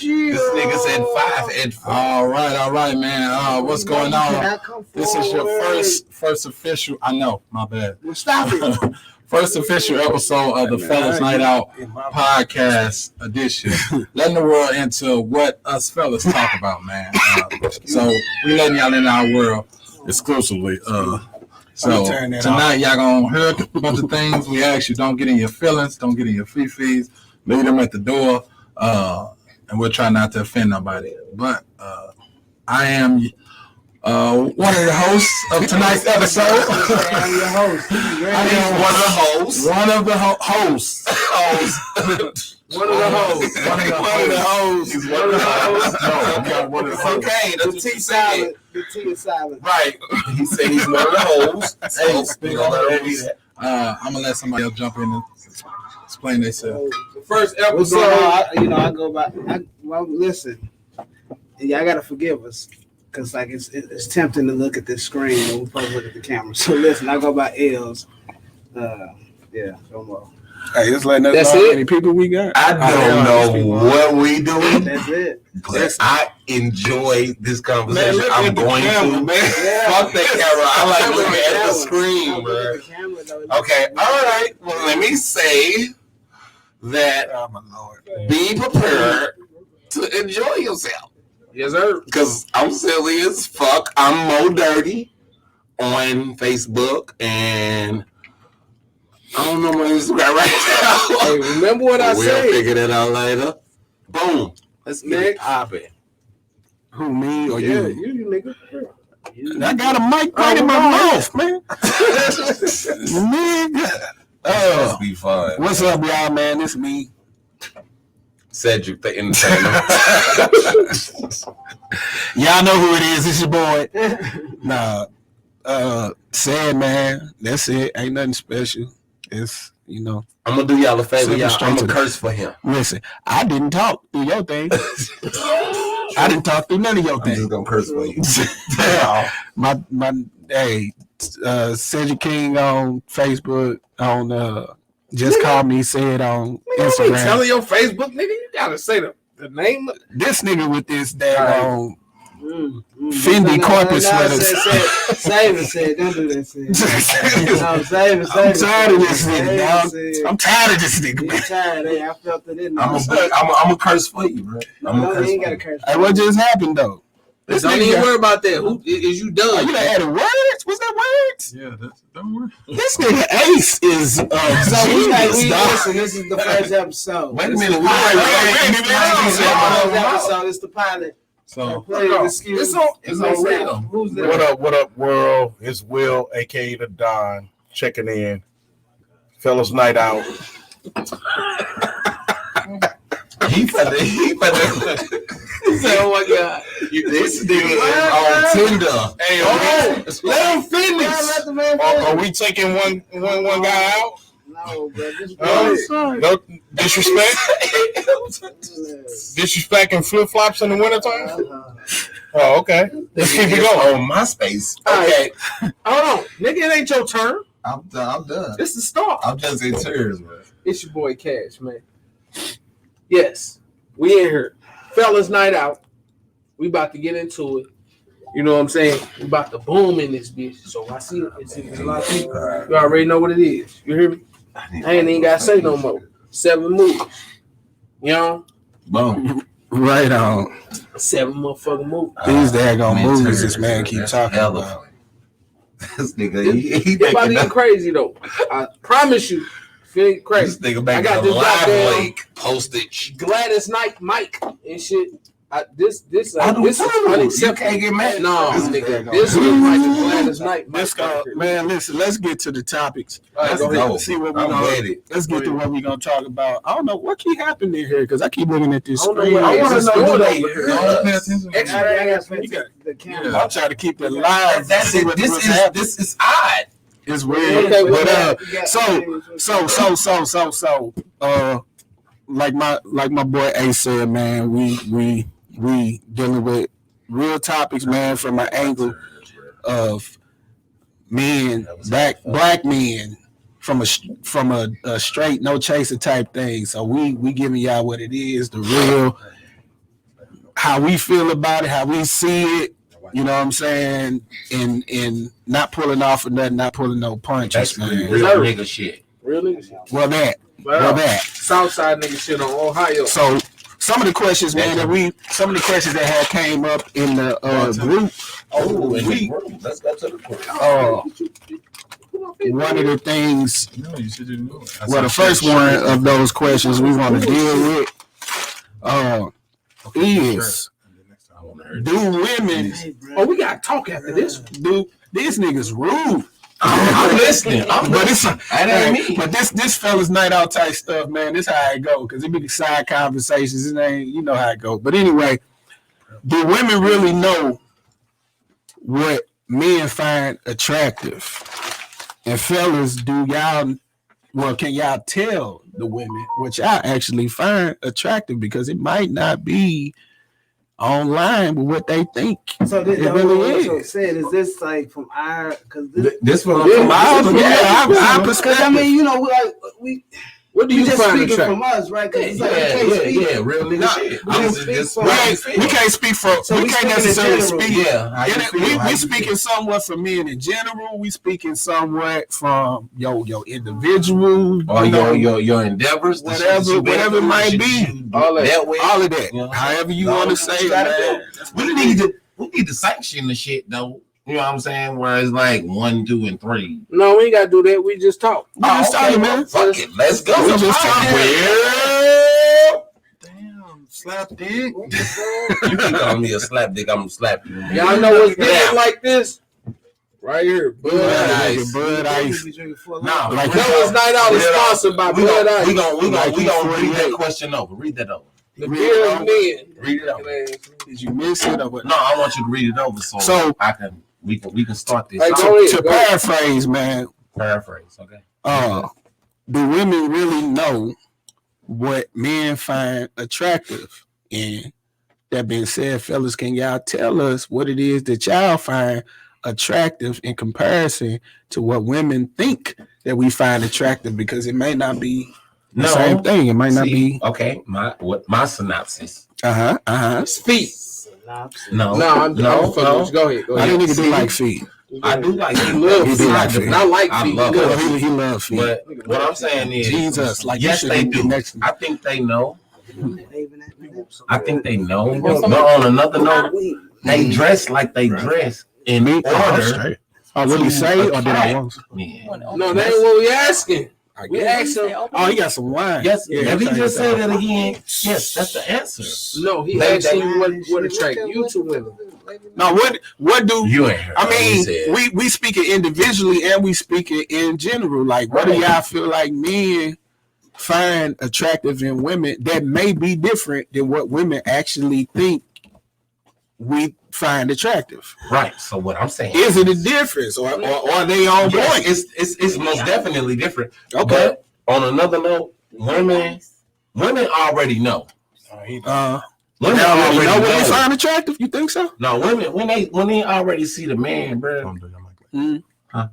This nigga said 5 and 4. All right, man. What's going on? This is your first official. I know, my bad. Well, stop it. First official episode of the Fellaz Night Out podcast edition. Letting the world into what us fellas talk about, man. So we letting y'all in our world exclusively. So tonight y'all gonna hear a bunch of things. We ask you, don't get in your feelings, don't get in your fee-fees, leave them at the door, and we'll try not to offend nobody. But I am one of the hosts of tonight's episode. I'm your host. I am one of the hosts. One of the hosts. One of the hosts. Okay, the T silent. The T is silent. Right. He said he's one of the hosts. Hey, speak on that. I'm gonna let somebody else jump in and explain themselves. The first episode, I go by. Well, listen, y'all gotta forgive us. Because like it's tempting to look at this screen when we're supposed to look at the camera. So listen, I go by L's. Yeah, no more. Hey, just letting us know how many people we got. I don't know what we doing. That's it. But I enjoy this conversation. Man, I'm going to. Man. Yeah. Fuck that camera. I like looking at the screen, bro. Okay, all right. Well, let me say that be prepared to enjoy yourself. Yes, sir. Because I'm silly as fuck. I'm Mo Dirty on Facebook, and I don't know my Instagram right now. Hey, remember what I said? We'll figure that out later. Boom. Let's get it popping. Who, me or you? You nigga. I got a mic right in my mouth, man. Must be fun. What's up, y'all, man? It's me. Cedric, the entertainer. Y'all know who it is. It's your boy. Nah, sad, man. That's it. Ain't nothing special. It's, I'm gonna do y'all a favor. I'm gonna curse for him. Listen, I didn't talk through your thing. I didn't talk through none of your things. I'm just gonna curse for you. Hey, Cedric King on Facebook on just call me, say it on Instagram. Telling your Facebook, nigga, you gotta say the name. This nigga with this daggone Fendi corporate sweaters. Save it, said. Don't do that, said. No, save it. I'm tired of this nigga, dog. I'm tired of this nigga, man. Tired, hey, I felt it in there. I'm a curse for you, bro. You ain't gotta curse. Hey, what just happened, though? Don't even worry about that. Who is you done? You done added words? Was that words? Yeah, that's words. This nigga Ace is so listen, this is the first episode. Wait a minute. It's the pilot. So it's on rhythm. Who's there? What up, world? It's Will, aka the Don, checking in. Fellaz Night Out. He said, "Oh my God, this nigga is on Tinder." Hey, let him finish. Are we taking one guy out? No, bro. No disrespect. Disrespect and flip flops in the wintertime. Oh, okay. Let's keep it going. On MySpace. Okay. Hold on, nigga. It ain't your turn. I'm done. This is the start. I'm just in tears, man. It's your boy Cash, man. Yes, we in here. Fellaz Night Out. We about to get into it. You know what I'm saying? We about to boom in this bitch. So I see it. It's a lot of people. You already know what it is. You hear me? I ain't even got to say no more. 7 movies. You know? Boom. right on. 7 motherfucking movies. These daggone movies this man keep talking about. This nigga, he about to get crazy, though. I promise you. Feel crazy. This nigga back got in this Live goddamn Lake postage. Gladys Knight mic and shit. This is unacceptable. You can't get mad. No, nigga. This is like the Gladys Knight mic. Man, listen, let's get to the topics. Let's go. See what we're going. Let's get to what we're gonna talk about. I don't know what keep happening here because I keep looking at this screen. I want to know what the camera. I'm trying to keep it live. That's it. This is odd. It's weird. Okay, but so like my boy Ace said, man, we dealing with real topics, man, from an angle of men, black men, from a straight no chaser type thing. So we giving y'all what it is, the real how we feel about it, how we see it. You know what I'm saying? And not pulling off or nothing, not pulling no punches, man. Real nigga shit. Real nigga shit. Well, that. Southside nigga shit on Ohio. So some of the questions, man, that had came up in the group. Let's go to the group. One of the things, the first one of those questions we want to deal with is, do women? Oh, we gotta talk after this. Do these niggas rude? I'm listening. But this fella's night out type stuff, man. This how it go, because it be side conversations. It ain't, you know how it go. But anyway, do women really know what men find attractive? And fellas, can y'all tell the women what y'all actually find attractive? Because it might not be online with what they think. So this really is. Said, is this like from our? Because this from our perspective. I mean, you know, we what do you just find speaking attractive? from us, right? Because real nigga shit. We can't speak for. So we can't necessarily speak. Yeah, we speaking somewhat for men in general. We speaking somewhat from your individual or your endeavors, whatever it might be. All of that. You know, however you want to say it, man. We need to sanction the shit though. You know what I'm saying? Where it's like 1, 2, and 3. No, we ain't gotta do that. We just talk. Okay, man. Fuck it. Let's go. We just talk. Damn, slap dick. You can call me a slap dick. I'm gonna slap you. Y'all know what's getting like this? Right here, Bud Ice. No, like Fellaz Night Out is sponsored by Bud Ice. We gonna read that question over. Read that over. The beer of men. Read it over. Did you miss it or what? No, I want you to read it over so I can. We can start this. Hey, To paraphrase, man. Paraphrase, okay. Do women really know what men find attractive? And that being said, fellas, can y'all tell us what it is that y'all find attractive in comparison to what women think that we find attractive? Because it may not be the same thing. It might not be. Okay, my synopsis. Feet. No. Go ahead. I didn't even do like feet. I do like he love feet. I like feet. He loves feet. But what I'm saying is, Jesus, like yes, they do. I think they know. But on another note, they dress like they dress in order. What did he say, or did I want? No, that ain't what we asking. We asked him. Oh, he got some wine. Yes, if he just said that again, yes, that's the answer. No, he asked you what attract you to women. No, what do you ain't heard? I mean, we speak it individually and we speak it in general. Like, what do y'all feel like men find attractive in women that may be different than what women actually think we find attractive? Right. So what I'm saying is it a difference, or are they on point? It's most definitely different. Okay. But on another note, women already know. Women already know what they find attractive. You think so? No, women when they already see the man, bro. Huh?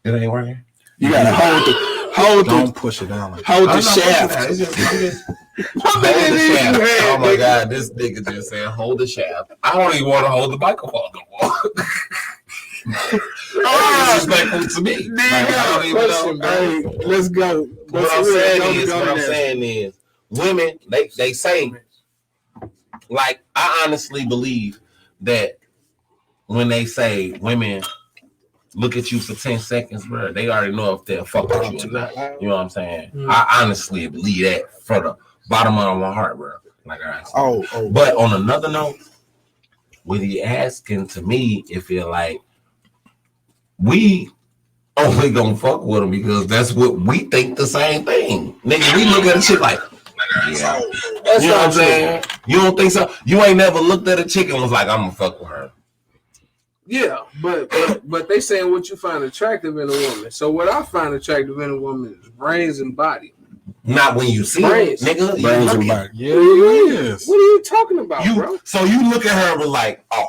It ain't working. You gotta hold Don't push it down. Hold the shaft. Hold the shaft. Oh my God, this nigga just said hold the shaft. I don't even want to hold the microphone no more. Disrespectful to me. Let's go. What I'm saying is, women they say, like, I honestly believe that when they say women look at you for 10 seconds, bro, they already know if they'll fuck with you or not. You know what I'm saying? I honestly believe that from the bottom of my heart, bro. Like I said. But on another note, when he asking to me, it feel like we only gonna fuck with him because that's what we think the same thing. Nigga, we look at the shit like, yeah. That's you know what I'm saying? You don't think so? You ain't never looked at a chick and was like, I'm gonna fuck with her. Yeah, but they saying what you find attractive in a woman. So what I find attractive in a woman is brains and body. Not when you see brains, her, nigga. Brains and body. Yeah, yes. What are you talking about, bro? So you look at her and be like, oh,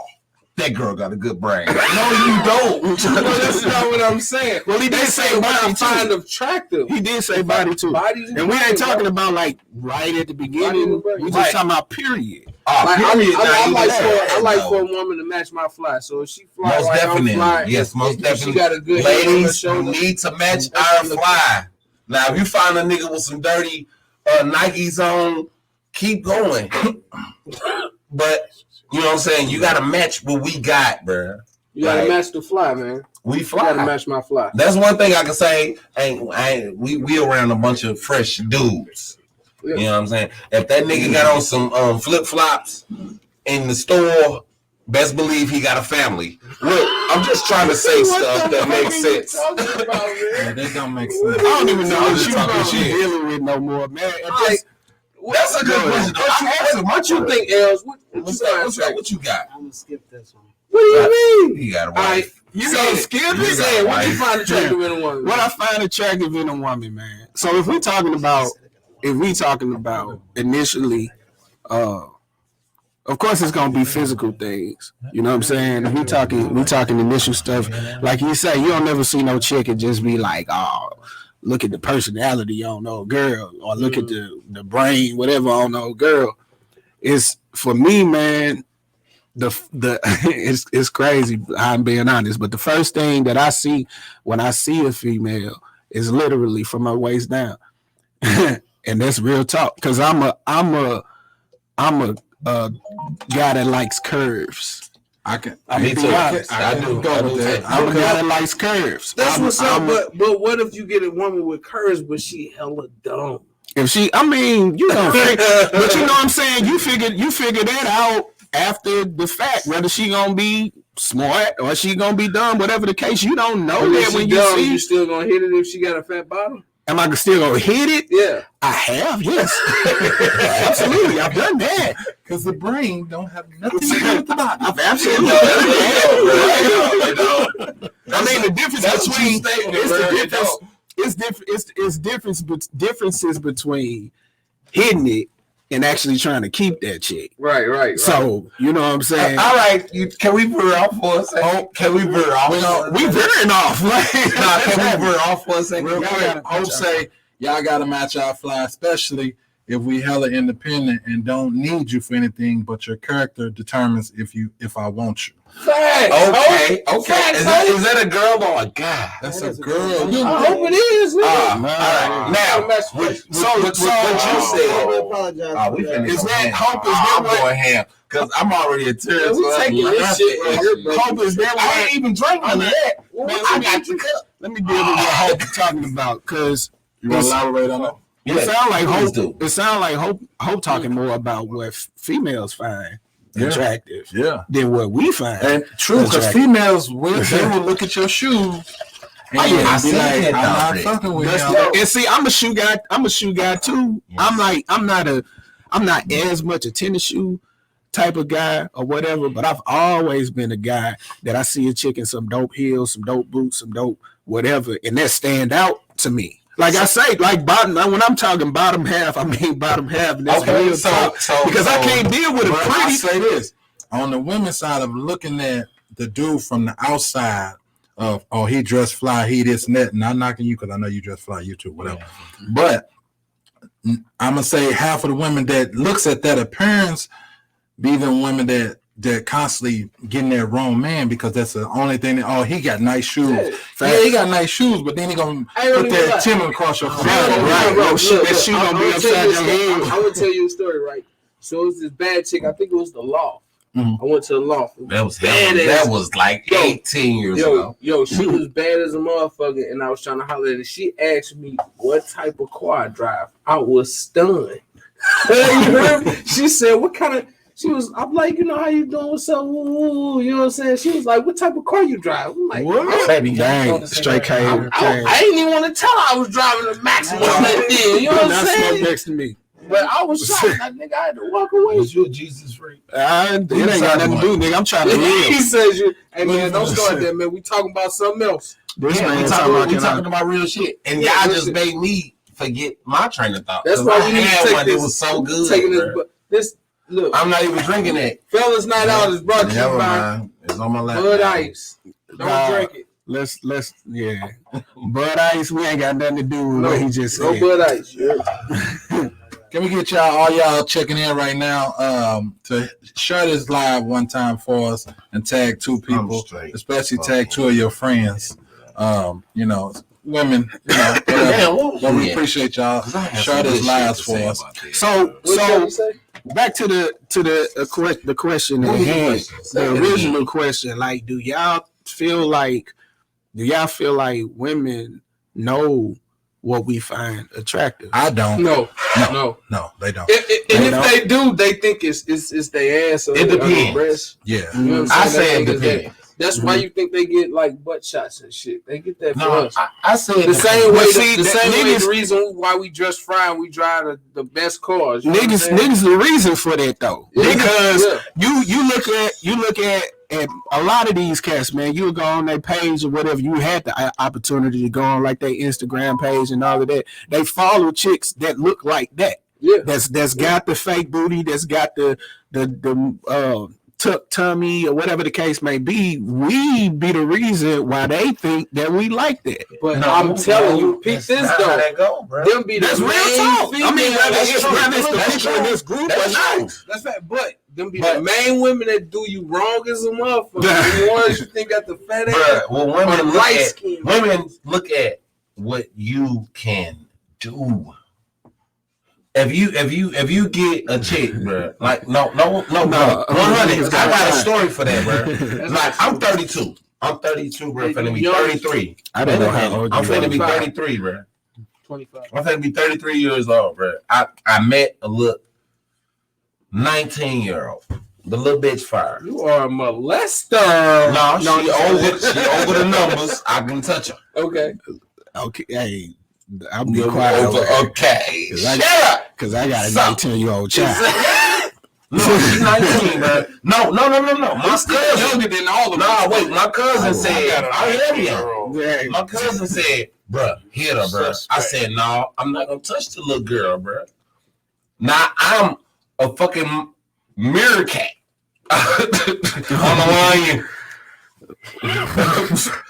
that girl got a good brain. No, you don't. No, that's not what I'm saying. Well, he did say body too. Find attractive. He did say body too. Bodies and we ain't talking about like right at the beginning. We just talking about period. I like for a woman to match my fly. So if she fly most like definitely. I'm flying, Yes, most definitely. She got a good ladies, you need to match our fly. Now, if you find a nigga with some dirty Nikes on, keep going. But you know what I'm saying? You got to match what we got, bro. You got to match the fly, man. We fly. You got to match my fly. That's one thing I can say. We around a bunch of fresh dudes. You know what I'm saying? If that nigga got on some flip flops in the store, best believe he got a family. Look, I'm just trying to say stuff that makes sense. That don't make sense. I don't even know what you're dealing with no more, man. That's a good question. What you think, Els? What you got? I'm gonna skip this one. What do you mean? You got a wife. You gonna skip it? Say, what you find attractive in a woman? What I find attractive in a woman, man. So if we talking about initially, of course it's gonna be physical things. You know what I'm saying? If we talking initial stuff, like you say, you don't never see no chick and just be like, oh, look at the personality on no girl, or look at the brain, whatever on no girl. It's for me, man. It's crazy. I'm being honest, but the first thing that I see when I see a female is literally from her waist down, and that's real talk. Because I'm a guy that likes curves. Me too. I do. I'm a guy that likes curves. That's what's up. But what if you get a woman with curves, but she hella dumb? If she, I mean, you know, but you know what I'm saying. You figure that out after the fact, whether she gonna be smart or she gonna be dumb, whatever the case, you don't know that when you see. You still gonna hit it if she got a fat bottom? Am I still gonna hit it? Yeah, I have. Yes, absolutely. I've done that because the brain don't have nothing to do with the body. I've absolutely. I mean, the difference between differences between hitting it and actually trying to keep that chick. Right. So, you know what I'm saying? All right. Can we veer off for a second? Can we veer off? We veering off. Can we veer off for a second? Real quick, Hope say, y'all got to match our fly, especially if we hella independent and don't need you for anything, but your character determines if I want you. Facts. Okay. Facts, Is that a girl or a guy? That's a girl. I hope it is. All right. Now, what you said. Is that hope? Is that what? I'm going ham because I'm already a tear. We taking this shit right here, bro. Hope is that I ain't even drinking on that. Man, I got the cup. Let me deal with what Hope is talking about, because you want to elaborate on that? It sounds like Hope talking more about what females find attractive than what we find. And true, because females they will look at your shoes. And I see like, that. I'm not fucking with you. And see, I'm a shoe guy too. Yes. I'm not as much a tennis shoe type of guy or whatever, but I've always been a guy that I see a chick in some dope heels, some dope boots, some dope whatever, and that stand out to me. Like I say, like bottom. When I'm talking bottom half, I mean bottom half. And that's real talk, because I can't deal with it. I say this on the women's side of looking at the dude from the outside of, oh, he dressed fly, he this and that. Not knocking you because I know you dress fly, you too, whatever. Yeah. But I'm gonna say half of the women that looks at that appearance be the women that constantly getting that wrong man, because that's the only thing that, oh, he got nice shoes. Yeah, he got nice shoes, but then he gonna put that Timber across your face. That shoe gonna be upside your head. I would tell you a story, right? So it was this bad chick, I think it was the Loft. Mm-hmm. I went to the Loft. That was like 18 years ago. Yo, she was bad as a motherfucker, and I was trying to holler at her. She asked me what type of car I drive. I was stunned. She said, what kind of... I'm like, you know, how you doing? What's up? Ooh, you know what I'm saying? She was like, what type of car you drive? I'm like, what? Baby, dang, straight K. I didn't even want to tell her I was driving a Maxima that day. You know what I'm saying? Next to me. But I was shocked. Like, nigga, I had to walk away. Was you a Jesus freak? It ain't got nothing to do, nigga. I'm trying to live. He says, hey, man, don't start that, man. We talking about something else. We talking about real shit. And y'all just made me forget my train of thought. That's why we need to take this. It was so good. Look, I'm not even drinking it. Fellaz Night Out is brought to you by it's on my lap. Bud Ice. Don't drink it. Let's Bud Ice, we ain't got nothing to do with what he just said. No Bud Ice. Yeah. Can we get all y'all checking in right now to share this live one time for us and tag 2 people, especially tag 2 of your friends. Women, but we appreciate y'all. Share this live for us. So back to the question at hand, the original question. Like, do y'all feel like women know what we find attractive? I don't. No, they don't. If they do, they think it's their ass or it depends. Their breast. Yeah, you know what I'm I saying? say it depends. That's why you think they get like butt shots and shit. They get that for us. I say the same way. Niggas, The reason why we dress fry and we drive the best cars. Niggas, the reason for that though, because you look at a lot of these cats, man. You go on their page or whatever. You had the opportunity to go on like their Instagram page and all of that. They follow chicks that look like that. Yeah, that's got the fake booty. That's got the tuck tummy or whatever the case may be. We be the reason why they think that we like that. But I'm telling you, peep this though. Them be that's the real talk. Female. I mean, whether it's the people in this group or not. That's fact. But them be the main women that do you wrong as a motherfucker. The ones you think got the fat ass. Well, women look at what you can do. If you get a chick, bro, like no, 100. I got a story for that, bro. Like I'm 32. I'm 32, bro. I'm finna be 33. I don't know how old you are. I'm finna be 33, bro. 25. I'm finna be 33 years old, bro. I met a little 19-year-old. The little bitch fire. You are a molester. No, she over the numbers. I can touch her. Okay. Hey. I'll be quiet. Okay. Shut up. Because I got a 19-year-old child. No, she's 19, man. No. My cousin younger than all of us. No, wait. My cousin said, my cousin said, bruh, hit her, bruh. I said, no, I'm not going to touch the little girl, bruh. Now, I'm a fucking meerkat. On the line.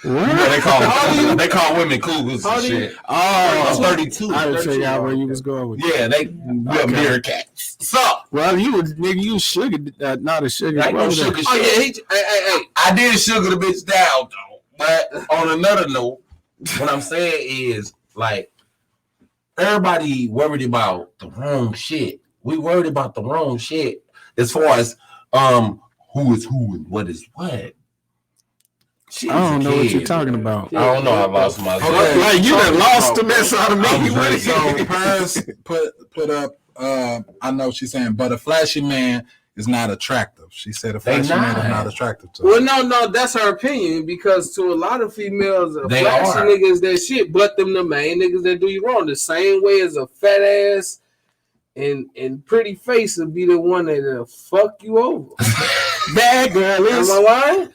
They call women cougars and shit. I'm 32. I didn't figure out where you was going with that. Yeah, we're meerkats. So, well, you was sugar, not a sugar. I know sugar shit. Hey, I did sugar the bitch down though. But on another note, what I'm saying is like everybody worried about the wrong shit. We worried about the wrong shit as far as who is who and what is what. I don't know what you're talking about. I don't know. I lost my. Okay. Like you done lost the mess out of me. So Paris put up. I know she's saying, but a flashy man is not attractive. She said a flashy man is not attractive to her. Well, no, that's her opinion because to a lot of females, a flashy nigga is that shit. But them the main niggas that do you wrong. The same way as a fat ass and pretty face will be the one that'll fuck you over. Bad girl is. Am I lying?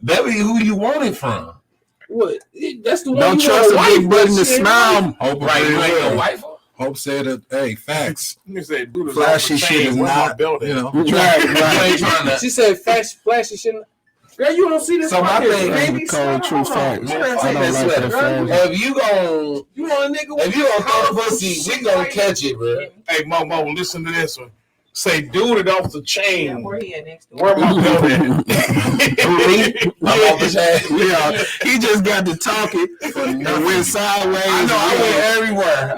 That be who you want it from. What? That's the one. Don't trust a big button to smile. Hope right, you ain't a wife. Hope said that. Hey, facts. You said, flashy shit is not. You know, right. She said, flashy shit. Girl, you don't see this. So my thing, baby, cold true facts. I don't like that flash. If you want a nigga, if you gonna throw the pussy, we gonna catch it, bro. Hey, Mo, listen to this one. Say, dude, it off the chain. Yeah, where he at next door? Where my belt at? I'm off the chain. Yeah, he just got to talking and went sideways. I know. I went everywhere.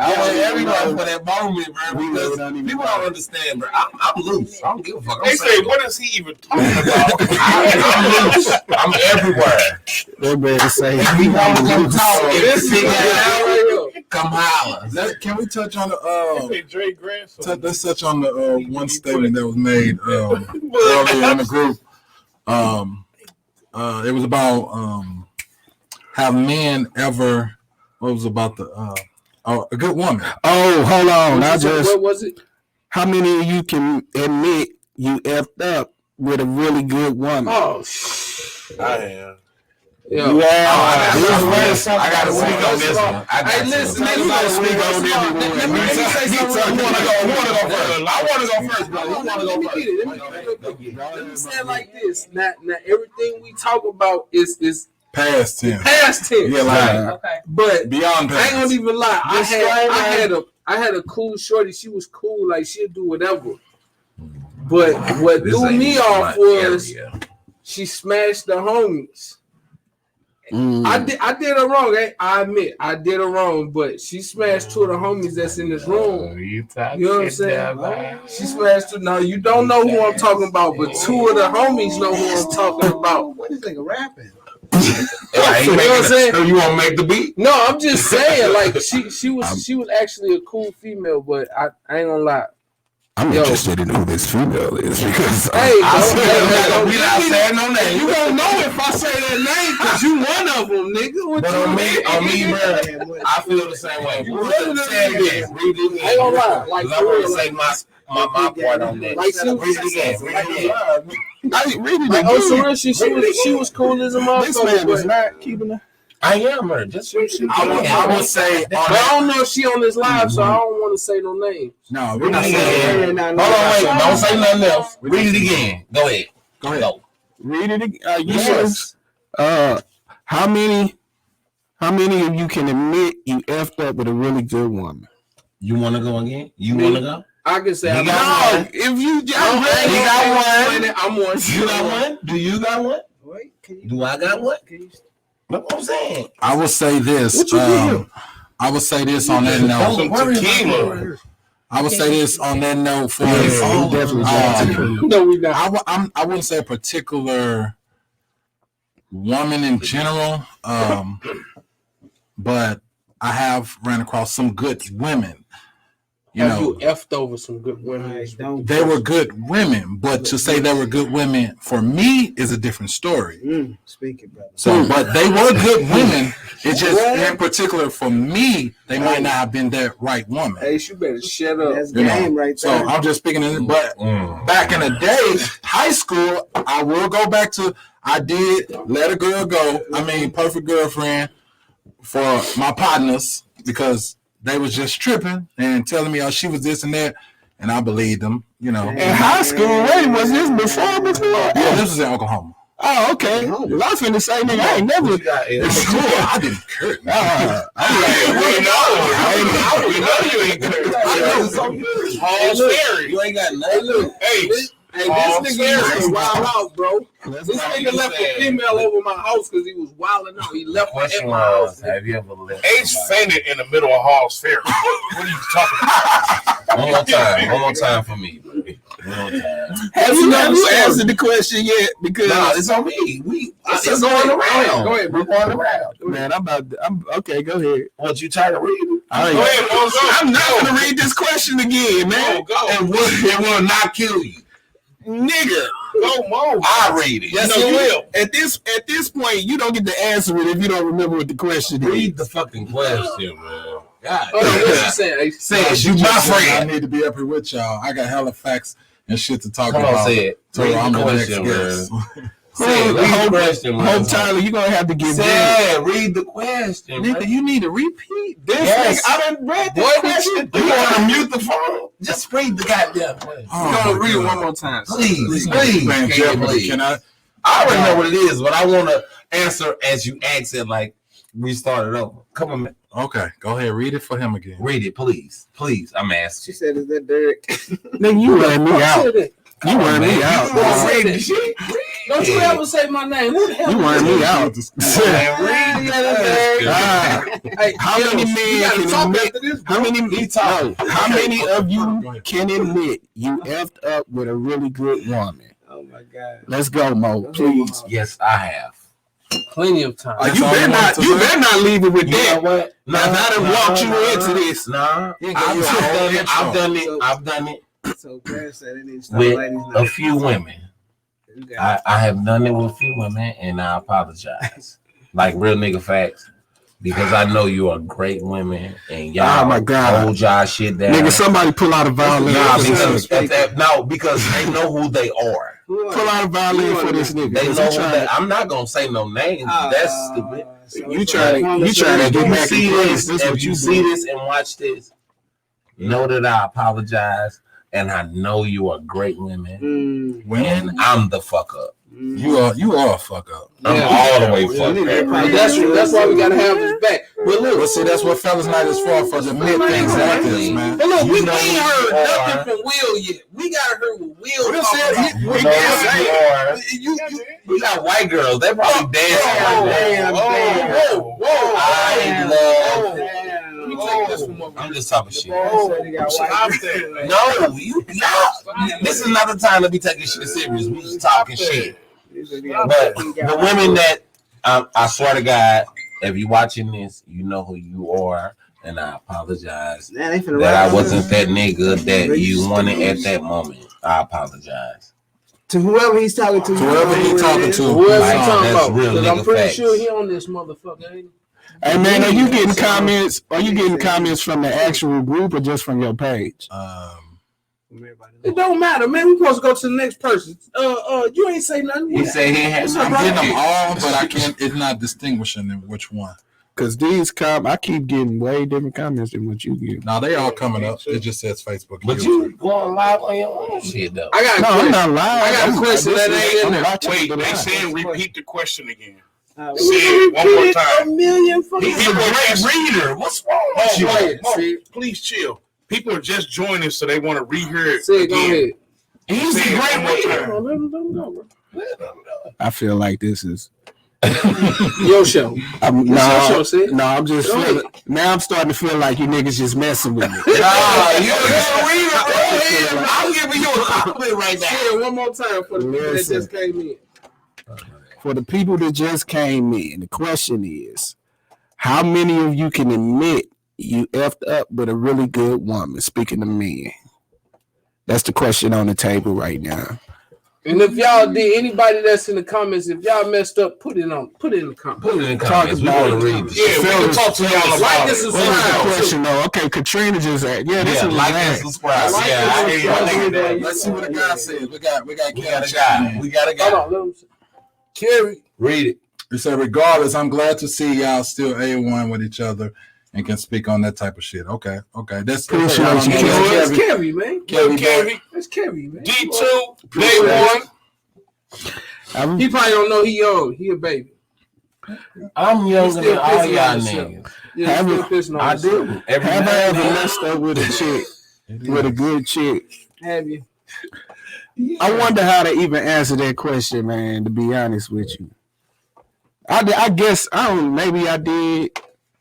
For that moment, bro. Because people don't understand, bro. I'm loose. I don't give a fuck. They say, what is he even talking about? I'm loose. I'm everywhere. They better say, we want to come talk. This nigga, come holler. Can we touch on the Dre grandson. let's touch on the one statement that was made earlier in the group. It was about have men ever? What was about the a good woman? Oh, hold on! What was it? How many of you can admit you effed up with a really good woman? Oh, I am. Yeah. I got to speak on this one. Hey, listen, let me say something. I want to go first, bro. Let me say it like this. Now, everything we talk about is past tense. Past tense. Yeah, like Okay. but beyond past. I ain't gonna even lie. I had I had a cool shorty. She was cool. Like, she'll do whatever. But what threw me off was she smashed the homies. I did her wrong. I admit I did her wrong, but she smashed two of the homies that's in this room. You know what I'm saying? She smashed two. Now you don't know who I'm talking about, but two of the homies know who I'm talking about. What is nigga rapping? You know what I'm saying? You want to make the beat? No, I'm just saying. Like she was actually a cool female, but I ain't gonna lie. I'm interested in who this female is because we not saying no name. You gonna know if I say that name because you one of them, nigga. What but you on me, bro, I feel the same way. I ain't gonna lie. Like, I want to say my part on that. Like, read it again. I read it like, again. so real, she was cool as a motherfucker. This man is not keeping her. I am her. Just I would say. But I don't know if she on this live, so I don't want to say no names. No, we're not saying. Hold on, wait. Don't say nothing else. Read it again. Go ahead. Go. Read it again. Yes. How many of you can admit you effed up with a really good woman? You want to go again? You want to go? I can say he got one. If you he got one. I'm one. You got one? Do you got one? Wait, do I got one? That's what I'm saying. I will say this. I will say this on that note. I would say this on that note for no, we not. I wouldn't say a particular woman in general, but I have ran across some good women. You effed over some good women. They were good women, but to say they were good women for me is a different story. Speaking, brother. So, but they were good women. It's just in particular for me, they might not have been that right woman. Hey, you better shut up. That's game right there. So I'm just speaking in it. But back in the day, high school, I will go back to. I did let a girl go. I mean, perfect girlfriend for my partners because they was just tripping and telling me, oh, she was this and that, and I believed them, In high school, wait, was this before? Yeah, this was in Oklahoma. Oh, okay. I was finna say, nigga, I ain't never. It's cool. I didn't care. We know you ain't care. Paul you ain't got nothing. Hey, this nigga is wild out, bro. This nigga left a female over my house because he was wilding out. He left her at my house. Have you ever lived? H fainted in the middle of Hall's Ferry. What are you talking about? One more time for me. Have you answered the question yet? Because it's on me. It's going around. Go ahead, we're going around. Man, I'm okay. Go ahead. What you tired of reading? Go ahead, I'm not gonna read this question again, man. Go. And it will not kill you. Nigga, go Mo. I read it. Yes, you will. At this point, you don't get to answer it if you don't remember what the question is. Read the fucking question, man. God. What you saying? Says you my friend. I need to be up here with y'all. I got hella facts and shit to talk Come about. On, say it. So I'm the next guest. Read the question, Hope Tyler, you're gonna have to give read the question. Nigga, you need to repeat this. Yes. I done read the question. You want to mute the phone? Just read the goddamn question. I'm gonna read it one more time. Please. Can I? I already know what it is, but I want to answer as you asked it, like we started over. Come on, man. Okay, go ahead. Read it for him again. Read it, please. Please, I'm asking. She said, "Is that Derek?" Nigga, you ran me out. You ran me out. Don't you ever say my name? Who the hell? You ran me out. Hey, how many men can admit? How many of you can admit you effed up with a really good woman? Oh my God! Let's go, Mo. Please. Yes, I have. Plenty of time. You better not leave it with that. You know what? I done walked you into this. I've done it. So Brad said it needs to with a few women. I have done it with a few women, and I apologize. Like real nigga facts. Because I know you are great women, and y'all hold y'all shit down. Nigga, somebody pull out a violin. Because they know who they are. Pull out a violin for this nigga. They know who they. I'm not gonna say no names. That's stupid. You trying to get back see this? If you see this and watch this, know that I apologize. and I know you are great women, Women, I'm the fuck up. you are a fuck up. I'm all the way fucked up. That's why we gotta have this back. But look, See, that's what Fellas Night is for to admit things like this, man. But look, we You know ain't who heard you are. nothing from Will yet. We gotta hear what Will Will talking said about. he- You know who you got white girls. They probably dancing. I love. Let me take this from over. I'm just talking shit. Stop that. No, this is not the time to be taking shit serious. We just talking shit. But the women that I swear to God, if you're watching this, you know who you are, and I apologize that I wasn't that nigga that you wanted at that moment. I apologize. To whoever he's talking to. Whoever he's talking to. Whoever Like, you talking that's about? real 'Cause I'm nigga pretty facts. sure he on this motherfucker, ain't he? Hey man, are you getting comments? Are you getting comments from the actual group or just from your page? It don't matter, man. We supposed to go to the next person. You ain't say nothing. He said he had I'm getting them all, but I can't. It's not distinguishing in which one. Because these I keep getting way different comments than what you get. Now they all coming up. It just says Facebook. But you going live on your own shit though. I got a No, question. I'm not lying. I got a question that ain't in there. Wait, they said repeat the question again. Uh, Say it one more A time. million fucking He's a great reader. What's wrong with Oh, you? Go ahead, Mo, see. please chill. People are just joining, so they want to rehear it Say it, go again. ahead. He's a Say it great one more reader. time. Let him go, bro. I feel like this is. Your show. I'm just Go feeling. ahead. Now I'm starting to feel like you niggas just messing with me. Nah, you're a reader. Bro. I'm giving you a compliment right now. Say it one more time for the people that Listen. just came in. For the people that just came in, the question is, how many of you can admit you effed up with a really good woman? Speaking to men. That's the question on the table right now. And if y'all did, anybody that's in the comments, if y'all messed up, put it in the comments. Put it in the comments. We want to read this. Yeah, we can talk to y'all Like about this it. is What was the fine. question though? Okay, Katrina just asked. Yeah, this Yeah, is like right. and subscribe. Like Yeah, I hear you. I and hear subscribe. that. Let's see what the guy says. We got We got a CashF, guy. man. We got a Hold guy. on, let him see. Kerry. Read it. He said, regardless, I'm glad to see y'all still A1 with each other and can speak on that type of shit. Okay. That's Appreciate you, That's Kerry. Kerry, man. Kerry, That's Kerry, man. D2, day one. He probably don't know he young. He a baby. I'm younger still than all pissing y'all on himself. niggas. Yeah, Have he's it. still pissing on I himself. do. Every Have I now and ever then. messed up with a chick, with a good chick? Have you? I wonder how to even answer that question, man, to be honest with you. I guess, maybe I did.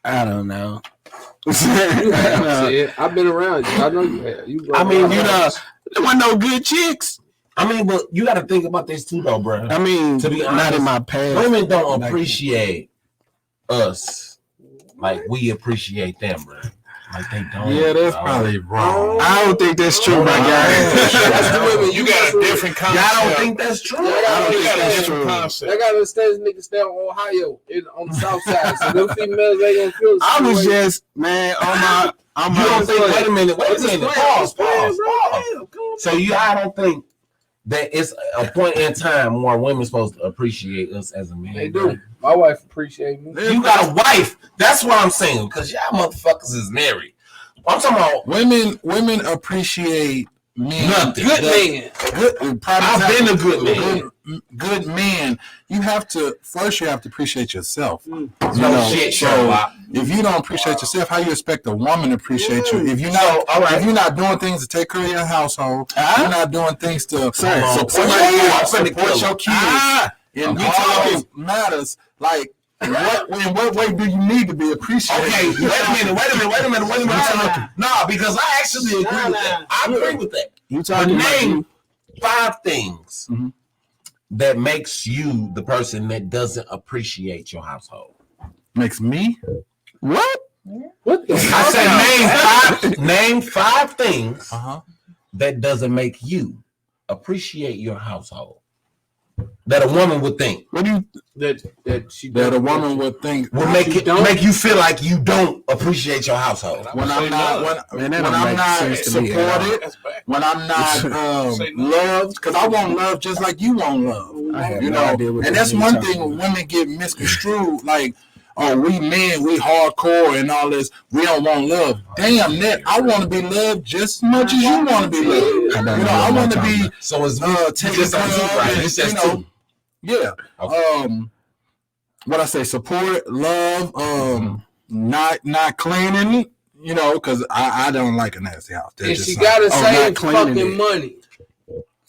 I don't know. You have, shit. I've been around you. I know you have. I mean, You know, there wasn't no good chicks. I mean, but you got to think about this too, though, bro. I mean, To be not honest, in my past. Women don't appreciate us like we appreciate them, bro. Like they don't. Yeah, that's bro. probably wrong. I don't think that's true, my guy. That's the women. You got a different concept. Y'all don't think that's true? Yeah, I don't You think got a that's different true. I concept. gotta understand this nigga stay on Ohio on the south side. So them females ain't gonna feel the I same was way. just, man, on You don't my think? Wait a minute. Just play, Pause. bro. So I don't think that it's a point in time where women supposed to appreciate us as a man. They do. My wife appreciate me. You got a wife. That's what I'm saying. Because y'all motherfuckers is married. I'm talking about Women appreciate men. nothing. Good man. I've been a good man. Good man. You have to appreciate yourself. No So shit, Sherlock. if you don't appreciate yourself, how you expect a woman to appreciate you? If you're not, all right. if you're not doing things to take care of your household, you're not doing things to support your kids. And we talking matters like what way do you need to be appreciated? Okay, wait a minute. Nah, because I actually agree with that. I agree with that. You But talking about name you? 5 things Mhm. that makes you the person that doesn't appreciate your household. Makes me. What? What the I said name 5 things Uh-huh. that doesn't make you appreciate your household. That a woman would think. What do you? That a woman would think Would make you feel like you don't appreciate your household. when I'm not Man, that don't make sense to me at all. supported, That's back. when I'm not loved, because I want love just like you want love. I have You no know, idea what and that that's means one talking thing when about. women get misconstrued. Like, we men, we hardcore and all this. We don't want love. Damn, Ned, I want to be loved just as much as you want to be loved. I want to be so it's taken care of. Right. It's just two. Yeah. Okay. What I say, support, love, not cleaning, because I don't like a nasty house. And she gotta save fucking money.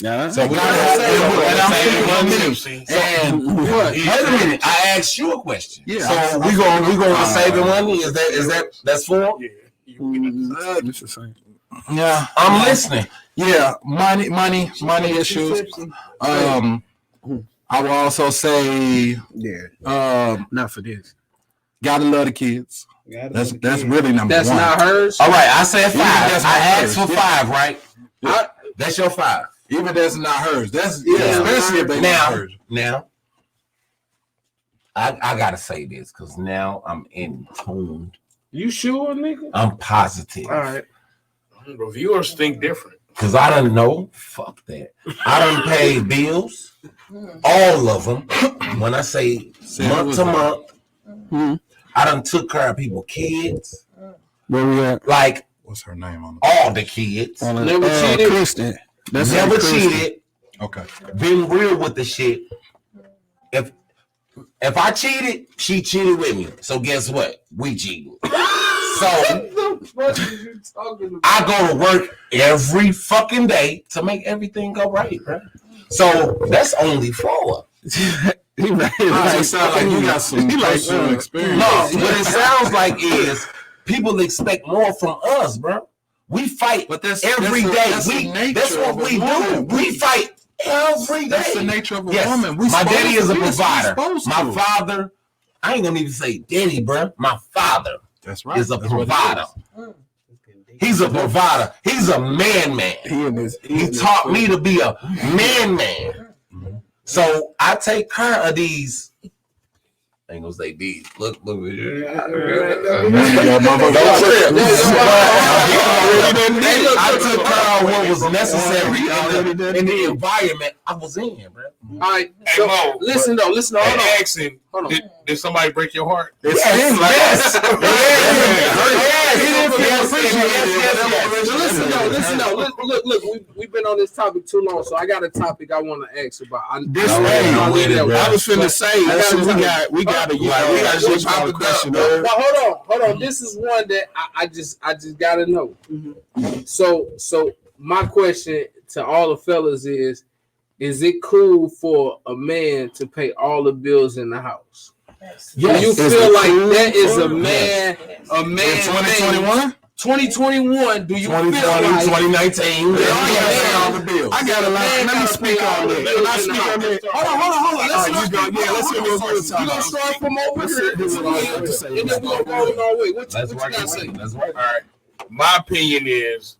Yeah. So we gotta save money. And wait a minute, I asked you a question. Yeah. So we gonna save the money? Is that's for? Yeah. It's the same. Yeah. I'm listening. Yeah. Money issues. I will also say, Not for this. gotta love the kids. That's really number one. That's not hers. All right, I said 5. that's I not asked hers. for 5, right? That's your 5. Even that's not hers. That's especially if they not hers. Now, I gotta say this because now I'm in tune. You sure, nigga? I'm positive. All right. Reviewers think different. Cause I done know, fuck that. I done paid bills, all of them. When I say month to month, I done took care of people's kids. Where we at? Like What's her name on all the kids. Never cheated. Kristen. That's Never Kristen. cheated. Okay. Been real with the shit. If I cheated, she cheated with me. So guess what? We cheated. So I go to work every fucking day to make everything go right, bro. So that's only 4. He sound like you got some personal experience. No, what it sounds like is people expect more from us, bro. We fight every day. That's what we do. We fight every day. That's the nature of a Yes. woman. My daddy is a provider. My father, I ain't gonna even say daddy, bro. My father is a provider. He's a provider. He's a man. He taught me to be a man. So I take care of these. I ain't gonna say these. Look. I took care of what was necessary in the environment I was in, bro. All right. So Mo, listen though. Hold on. Did somebody break your heart? Yes. Listen though. Look. We've been on this topic too long, so I got a topic I want to ask about. I was finna say we got a question. Hold on. This is one that I just gotta know. So my question to all the fellas is it cool for a man to pay all the bills in the house? Yes. Do you feel like that is a man 2021? 2021, do you 2020, feel like 2019? I got a lot. Let me speak on that. Can I speak on that? Hold on. Let's hear what you're You gonna start from over here, and then we'll go in our way. What you gotta say? That's right. All right. My opinion is,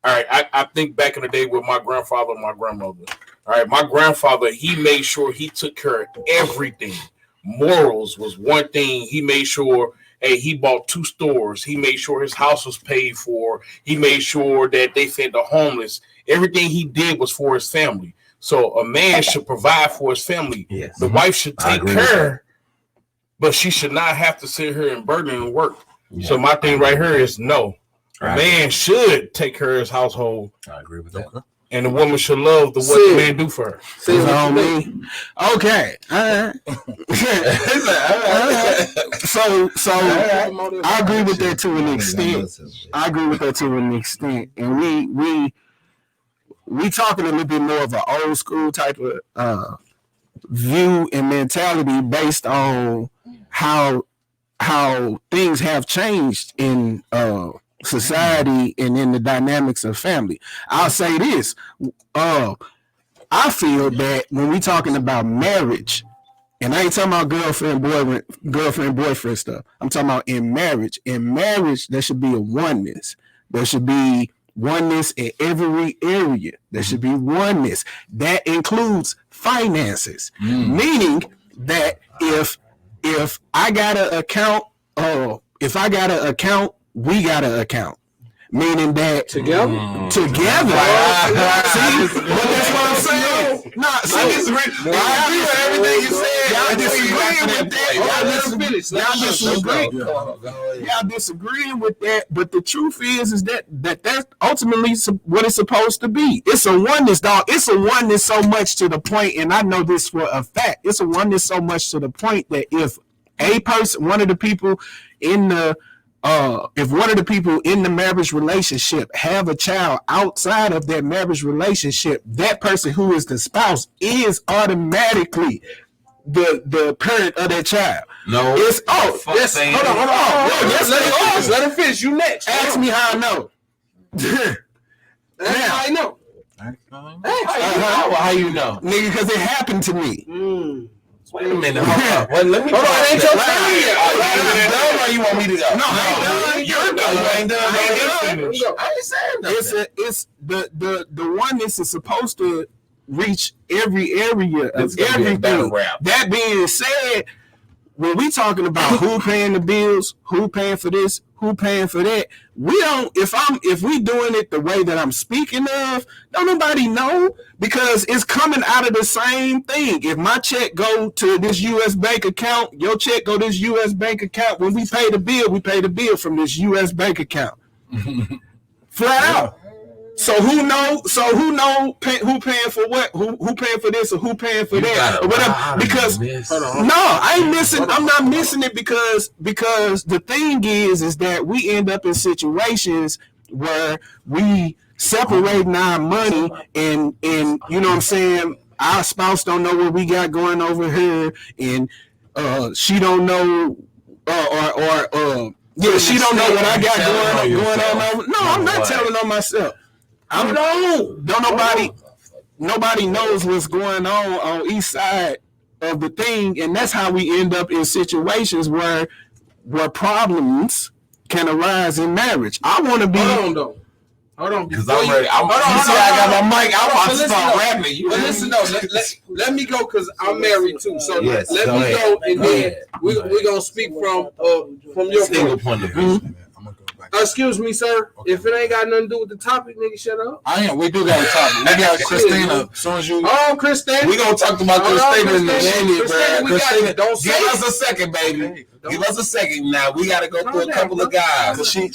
all right, I think back in the day with my grandfather and my grandmother. All right, my grandfather, he made sure he took care of everything. Morals was one thing. He made sure, he bought 2 stores. He made sure his house was paid for. He made sure that they fed the homeless. Everything he did was for his family. So a man should provide for his family. Yes. The wife should take care, but she should not have to sit here and burden and work. Yeah. So my thing right here is no. A man should take care of his household. I agree with that. And the woman should love what the man do for her. On me. Okay. All right. So I agree with that to an extent. And we talking a little bit more of an old school type of view and mentality based on how things have changed in society and in the dynamics of family. I'll say this. I feel that when we talking about marriage, and I ain't talking about girlfriend, boyfriend stuff. I'm talking about in marriage. In marriage, there should be a oneness. There should be oneness in every area. There should be oneness. That includes finances. Meaning that if I got an account, we got an account. Meaning that together. See, but that's what I'm saying. No, I disagree. I agree with everything you said. Y'all disagreeing with that. Y'all disagreeing with that. But the truth is that's ultimately what it's supposed to be. It's a oneness, dog. It's a oneness so much to the point, and I know this for a fact. It's a oneness so much to the point that if a person, one of the people in the if one of the people in the marriage relationship have a child outside of that marriage relationship, that person who is the spouse is automatically the parent of that child. No, it's yes. Hold on. Let him finish. You next. Ask me how I know. That's how I know. How you know, nigga? Because it happened to me. Wait a minute. Hold on. Well, let me. Hold on. Ain't your turn yet. Or you want me to go? No, I ain't done. You're done. You ain't done. I ain't saying nothing. It's the oneness is supposed to reach every area of everything. That being said, when we talking about who paying the bills, who paying for this, who paying for that, we don't. If we doing it the way that I'm speaking of, don't nobody know, because it's coming out of the same thing. If my check go to this U.S. bank account, your check go to this U.S. bank account. When we pay the bill from this U.S. bank account. Flat out. So who know who paying for what? Who paying for this or who paying for that or whatever? Because no, I ain't missing. I'm not missing it because the thing is that we end up in situations where we separating our money and you know what I'm saying. Our spouse don't know what we got going over here, and she don't know she don't know what I got going on. No, I'm not telling on myself. Nobody knows what's going on each side of the thing, and that's how we end up in situations where problems can arise in marriage. I want to be. Hold on, because I'm ready. I got my mic. I'm about to start rapping. But listen, let me go because I'm married too. So let me go, and then we're gonna speak from your single point of view. Excuse me, sir. Okay. If it ain't got nothing to do with the topic, nigga, shut up. We do got a topic. We got Christina. As soon as you. Oh, Christina. We gonna talk about Christina in a minute, bro. Christina, don't give us a second, baby. Give us a second. Now we gotta go through a couple of guys. She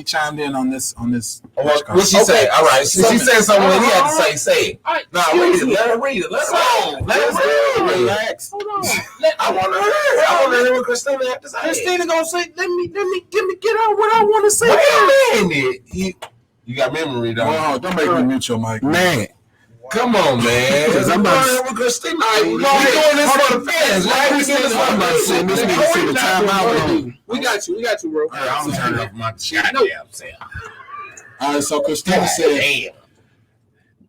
chimed in on this. What she say? All right. She said something. He had to say. Say it. Nah, read it. Let her read it. Let her read. Relax. Hold on. I want to hear what Christina have to say. Christina gonna say, let me get out what I want to say. Wait a minute. You got memory, though. Oh, don't make me mute your mic, man. Come on, man. Because I'm about to hear what Christina. We doing this for the fans, right? We doing this for the fans. We got you, bro. I'm turning off my shit. All right, so Christina said,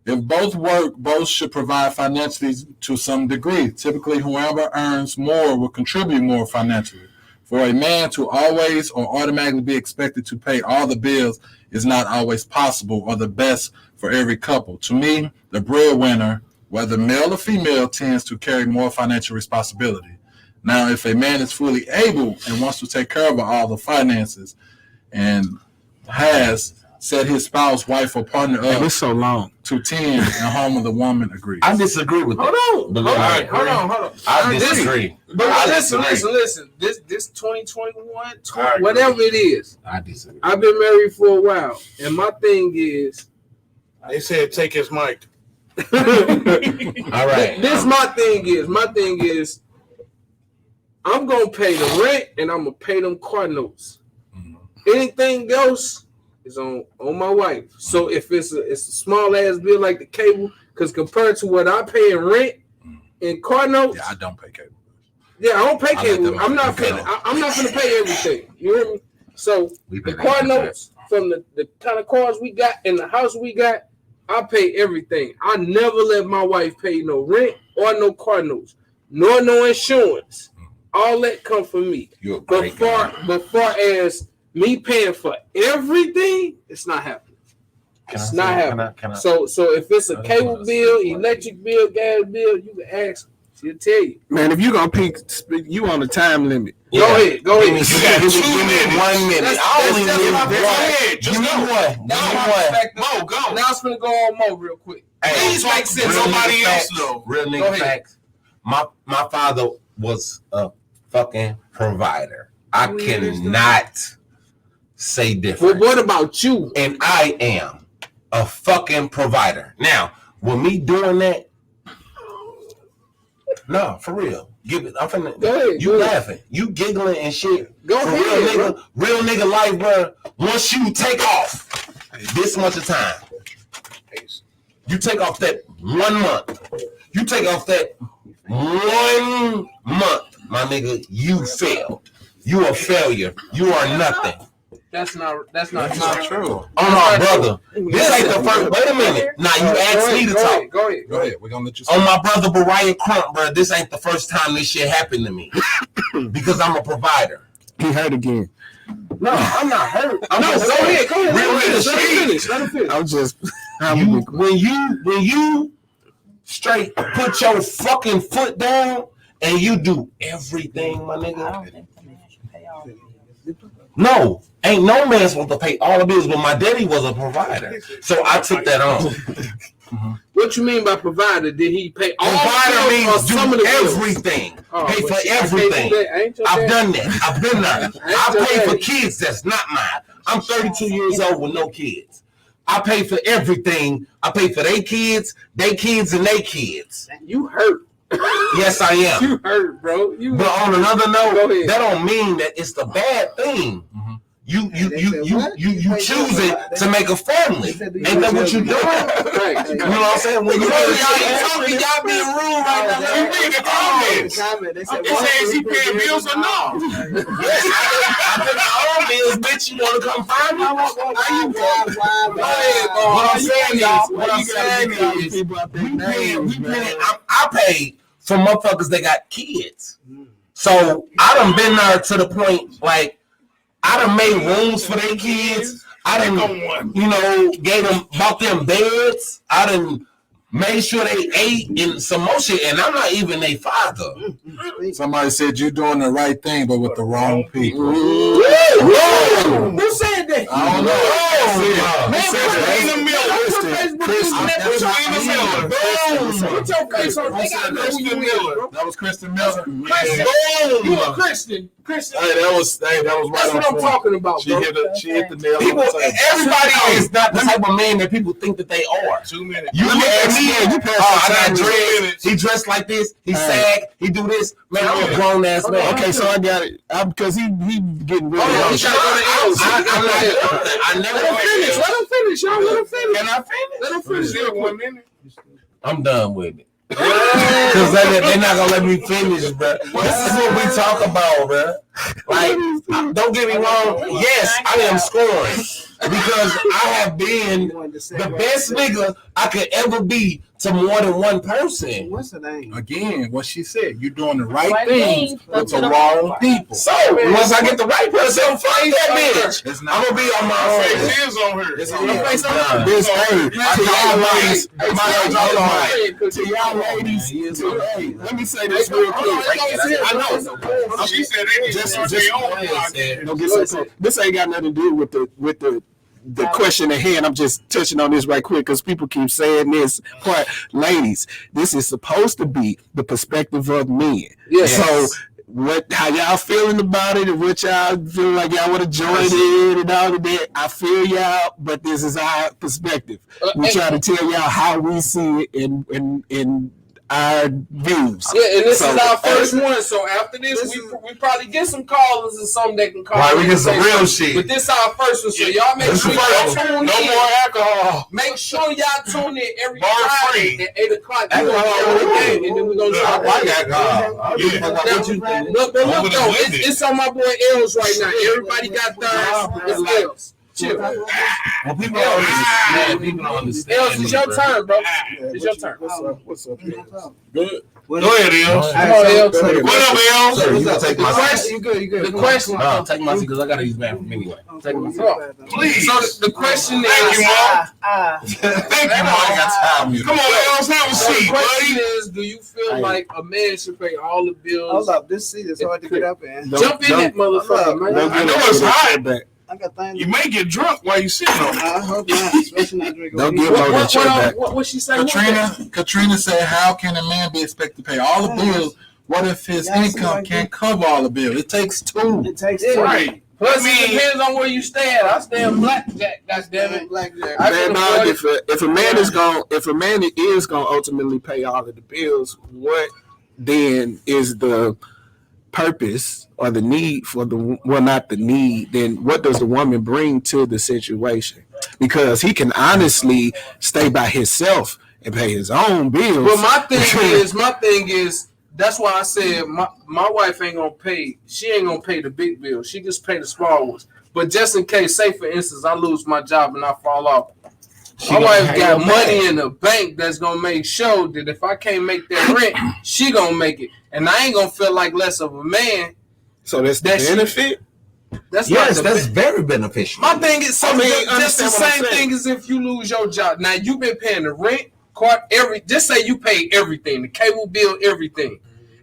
if both work, both should provide financially to some degree. Typically, whoever earns more will contribute more financially. For a man to always or automatically be expected to pay all the bills is not always possible or the best for every couple. To me, the breadwinner, whether male or female, tends to carry more financial responsibility. Now, if a man is fully able and wants to take care of all the finances and has set his spouse, wife, or partner up it's so long to 10 and home of the woman agrees. I disagree with that. Hold on. I disagree. But listen. This 2021, whatever it is. I disagree. I've been married for a while, and my thing is, they said take his mic. All right. My thing is, I'm gonna pay the rent and I'm gonna pay them car notes. Anything else is on my wife. So if it's a small ass bill like the cable, because compared to what I pay in rent and car notes, I don't pay cable. Yeah, I don't pay cable. I'm not gonna pay everything. You hear me? So the car notes from the kind of cars we got and the house we got, I pay everything. I never let my wife pay no rent or no car notes, nor no insurance. All that come from me. But far as me paying for everything, it's not happening. It's not happening. So if it's a cable bill, electric bill, gas bill, you can ask. She'll tell you. Man, if you gonna peak, you on the time limit. Yeah. Go ahead. You got 2 minutes, 1 minute. I only need one. Just give me one. Now it's gonna go on Mo real quick. Please make sense. Nobody else though. Real nigga facts. My father was a fucking provider. I cannot say different. But what about you? And I am a fucking provider. Now, with me doing that, no, for real. Give it. I'm finna. Go ahead. You laughing? You giggling and shit? Go for ahead, real nigga life, bro. Once you take off this much of time, you take off that 1 month. You take off that 1 month, my nigga. You failed. You a failure. You are nothing. That's not true. Oh no, brother. This ain't the first. Wait a minute. Now you asked me to talk. Go ahead. We're gonna let you. On my brother Bariah Crump, bro. This ain't the first time this shit happened to me. Because I'm a provider. He hurt again. No, I'm not hurt. I'm No, just go saying. ahead. Let him finish. I'm just. When you straight put your fucking foot down and you do everything, my nigga. I don't think the man should pay all the bills. No, ain't no man supposed to pay all the bills, but my daddy was a provider, so I took that on. What you mean by provider? Did he pay all Provider the bills or means some of do the bills? everything. Oh, Pay but for see, I can't do everything. that. Ain't your I've dad? done that. I've been there. Ain't I your pay for daddy. kids that's not mine. I'm 32 years old with no kids. I pay for everything. I pay for their kids, and their kids. You hurt. Yes, I am. You hurt, bro. You But on another Go note, ahead. that don't mean that it's the bad thing. You choose it to make a family. Ain't that what you doing? Right. You know what I'm saying? When you Y'all being rude right now. You read the comments. They said, It says he paying bills or no? Yes, I pay my own bills, bitch. You want to come find me? What I'm saying is, I paid for motherfuckers that got kids. So I done been there to the point, like, I done made rooms for their kids. I done, bought them beds. I done made sure they ate and some more shit. And I'm not even their father. Somebody said you're doing the right thing, but with the wrong people. Who said that? I don't know. Put your face on That was Kristen Miller. You a Christian. Christian. Hey, that was right. That's what I'm talking about, She bro. hit the nail. People, on the head. everybody is not the type of man that people think that they are. 2 minutes. You look at me and I got 2 dreads. minutes. He dressed like this. He sag. He do this. Man, I'm a grown ass man. Okay, so I got it. Because he getting rid of He trying to go to L's. I never Let him finish, y'all. Let him finish. Can I finish? Let him finish. Still 1 minute. I'm done with it. Because they're not going to let me finish, bro. This is what we talk about, bro. Like, don't get me wrong. Yes, I am scoring. Because I have been the best nigga I could ever be to more than one person. What's the name? Again, what she said, you're doing the right Right things things, with the but wrong people. So, once I get the right person, find that bitch. It's I'm not. going to be on my Face own. is on her. It's on her. this. Hey, To y'all ladies, let me say this real quick. She said they need to start their own podcast. Don't get so close. This ain't got nothing to do with the question at hand. I'm just touching on this right quick because people keep saying this part. Ladies, this is supposed to be the perspective of men. Yes. So how y'all feeling about it and what y'all feel like y'all want to join in and all of that. I feel y'all, but this is our perspective. We try to tell y'all how we see it in our views. Yeah, and this is our first one. So after this, we probably get some callers or something that can call. Right, we in get and some say real something. shit. But this our first one. So y'all make sure y'all tune in. No more alcohol. Make sure y'all tune in every Bar Friday free. at 8 o'clock. Alcohol, And then we're going to try to I got God. Look, though, it's on my boy L's right now. Everybody got theirs. It's L's. Chill. Well, people don't understand. People don't understand. L's, it's your turn, bro. It's your turn. What's up? Good. Go ahead, El. Come on, L. What up, El? Sir, you gonna take my seat? You good? The question. No, take my seat because I gotta use the bathroom anyway. Take my seat. Please. So the question Thank you, is. Mom. Thank you, Mom. I got time. Come on, El. Have a So the seat, question buddy. is, do you feel like a man should pay all the bills? Hold up, this seat is hard to get up in. Jump in that motherfucker, man. I know it's hot. I got things. You may get drunk while you sitting on it. I hope not, especially not drinking. Don't get low that check back. What she say? Katrina said, how can a man be expected to pay all the bills? What if his income can't cover all the bills? It takes two. It takes two. Right. Plus, it depends on where you stay at. I stay in Blackjack. Goddammit. Blackjack. Man, dog, if a man is gonna ultimately pay all of the bills, what then is the purpose or the need for not the need, then what does the woman bring to the situation? Because he can honestly stay by himself and pay his own bills. Well, my thing is, that's why I said my wife ain't gonna pay. She ain't gonna pay the big bills. She just pay the small ones. But just in case, say for instance, I lose my job and I fall off, my wife got money in the bank that's gonna make sure that if I can't make that rent, she gonna make it, and I ain't gonna feel like less of a man. So that's the benefit. That's very beneficial. My thing is, just the same thing as if you lose your job. Now you've been paying the rent, just say you pay everything, the cable bill, everything,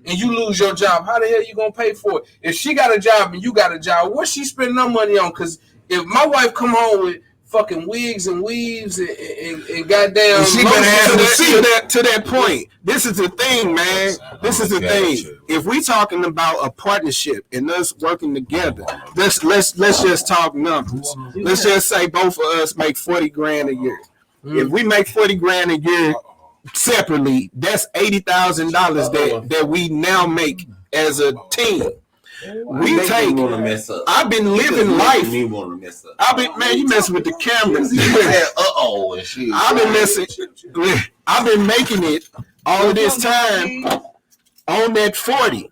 and you lose your job. How the hell you gonna pay for it? If she got a job and you got a job, what's she spending her money on? Because if my wife come home with fucking wigs and weaves and goddamn, she better have to that point. This is the thing, man. This is the thing. If we talking about a partnership and us working together, let's just talk numbers. Let's just say both of us make $40,000 a year. If we make $40,000 a year separately, that's $80,000 that we now make as a team. We take. I've been living life. Man, you messing with the camera. And shit. I've been making it all of this time on that 40.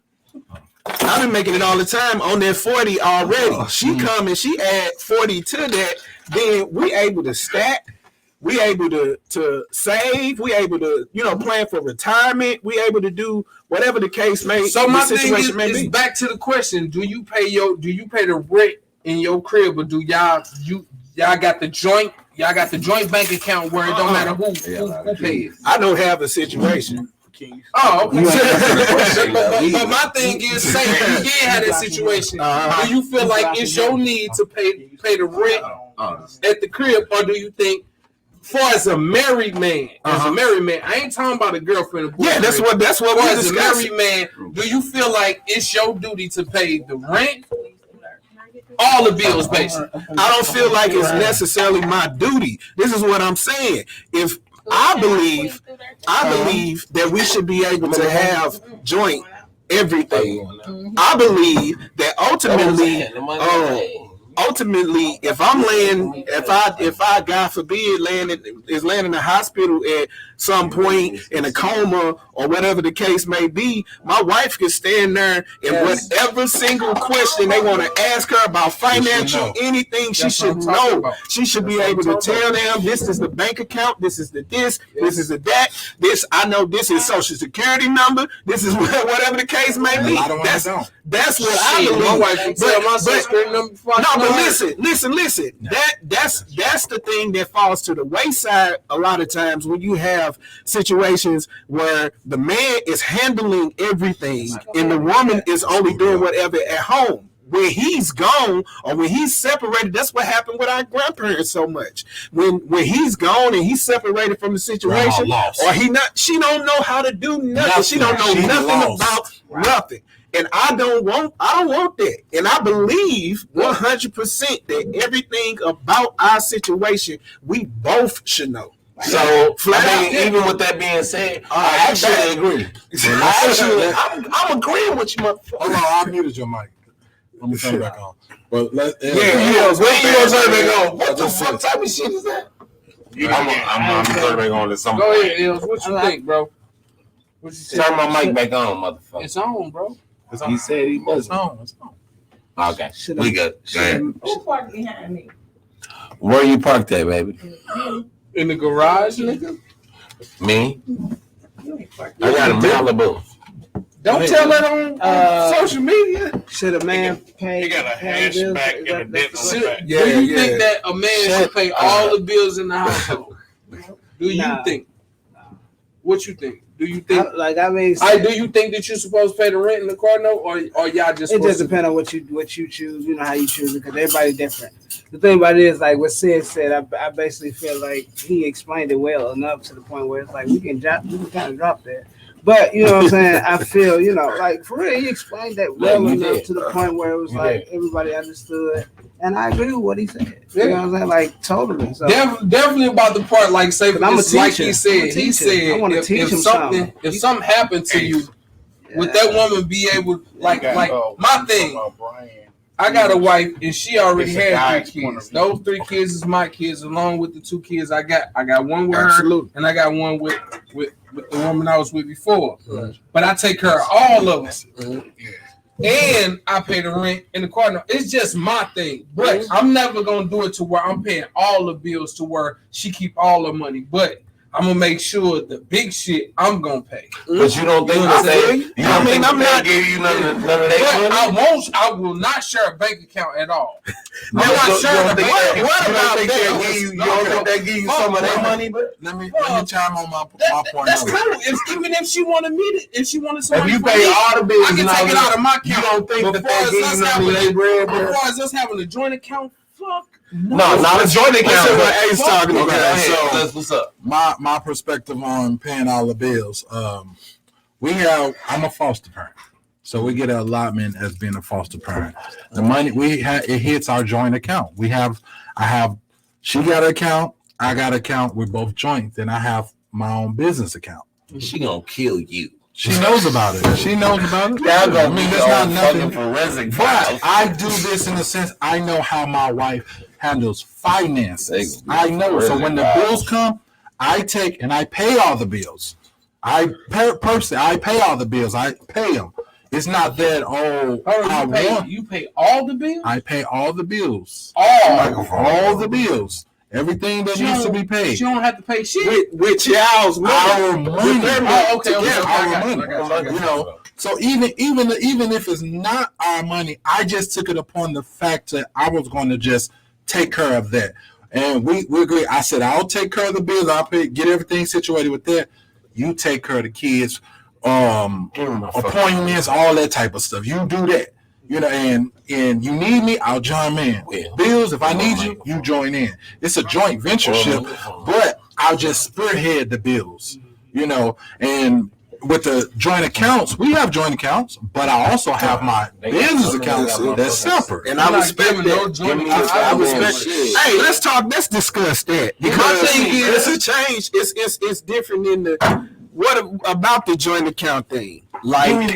I've been making it all the time on that 40 already. She come and she add 40 to that. Then we able to stack. We able to save. We able to plan for retirement. We able to do whatever the case may. So my thing is back to the question: do you pay the rent in your crib, or do y'all got the joint? Y'all got the joint bank account where it don't matter who pays. I don't have a situation. Oh, okay. But my thing is, say you did have that situation. Do you feel like it's your need to pay the rent at the crib, or do you think? As a married man, I ain't talking about a girlfriend. Yeah, that's what we're as a married man, do you feel like it's your duty to pay the rent, all the bills, basically? I don't feel like it's necessarily my duty. This is what I'm saying. If I believe that we should be able to have joint everything. I believe that ultimately, if I'm laying, if I God forbid laying in the hospital at some point in a coma or whatever the case may be, my wife can stand there and whatever single question they want to ask her about financial anything, she should know. She should be able to tell them this is the bank account, this is the this is the that, this I know this is social security number, this is whatever the case may be. That's what I believe. My wife can tell my social security number. But listen. That's the thing that falls to the wayside a lot of times when you have situations where the man is handling everything and the woman is only doing whatever at home. When he's gone or when he's separated, that's what happened with our grandparents so much. When he's gone and he's separated from the situation, or she don't know how to do nothing. She don't know nothing about nothing. And I don't want that. And I believe 100% that everything about our situation, we both should know. So, even with that being said, I actually agree. I'm agreeing with you, motherfucker. Hold on, I muted your mic. Let me turn it back on. But when you gonna turn it back on? What the fuck type of shit is that? I'm turning back on to something. Go ahead, Els. What you think, bro? Turn my mic back on, motherfucker. It's on, bro. He said he wasn't. It's on. Okay, we good. Go ahead. Who parked behind me? Where you parked at, baby? In the garage, nigga? Me? I got a Malibu. Don't tell that on social media. Should a man pay? He got a hatchback and a dent on the back. Do you think that a man should pay all the bills in the household? Do you think? What you think? Do you think do you think that you're supposed to pay the rent in the car note, or y'all just? It just depends on what you choose. You know how you choose it because everybody's different. The thing about it is like what Sid said. I basically feel like he explained it well enough to the point where it's like we can kind of drop that. But you know what I'm saying? I feel, like for real, he explained that well enough to the point where it was like everybody understood. And I agree with what he said. You know what I'm saying? Like totally. So. Definitely about the part, like say, I'm a teacher. like he said, if something happened to you, would that woman be able, like my thing? I got a wife and she already had 3 kids. Those 3 kids is my kids, along with the 2 kids I got. I got one with her, and I got one with the woman I was with before. But I take care of all of them. And I pay the rent in the car note. It's just my thing. But I'm never going to do it to where I'm paying all the bills to where she keep all the money. But I'm going to make sure the big shit I'm going to pay. But you don't think that I'm not giving you none of that. I will not share a bank account at all. I'm not sharing a bank account. You don't think they give you some of that money? But let me chime on my point. That's cool. Even if she wanted me to, if she wanted somebody, if you pay all the bills, I can take it out of my account. You don't think that they give you none of their bread? Before us having a joint account, fuck. No, not a joint account. What Ace talking about. Okay, so what's up? My perspective on paying all the bills. I'm a foster parent, so we get an allotment as being a foster parent. The money it hits our joint account. She got an account, I got an account. We're both joint. Then I have my own business account. She gonna kill you. She knows about it. That's not nothing forensic. But I do this in the sense I know how my wife handles finances. I know. So when the bills come, I take and I pay all the bills. I pay all the bills. I pay them. It's not that you pay all the bills? I pay all the bills. All the bills. Everything that needs to be paid. She don't have to pay shit. With y'all's money. Our money. Okay. You know. So even if it's not our money, I just took it upon the fact that I was going to just take care of that. And we agree. I said, I'll take care of the bills. I'll get everything situated with that. You take care of the kids, appointments, all that type of stuff. You do that. You know, and you need me, I'll join in. Bills, if I need you, you join in. It's a joint ventureship, but I'll just spearhead the bills. You know, and with the joint accounts, we have joint accounts, but I also have my business accounts that's separate. And I respect that. I respect it. Hey, let's discuss that. Because my thing is, it's a change. It's different in the what about the joint account thing? Like,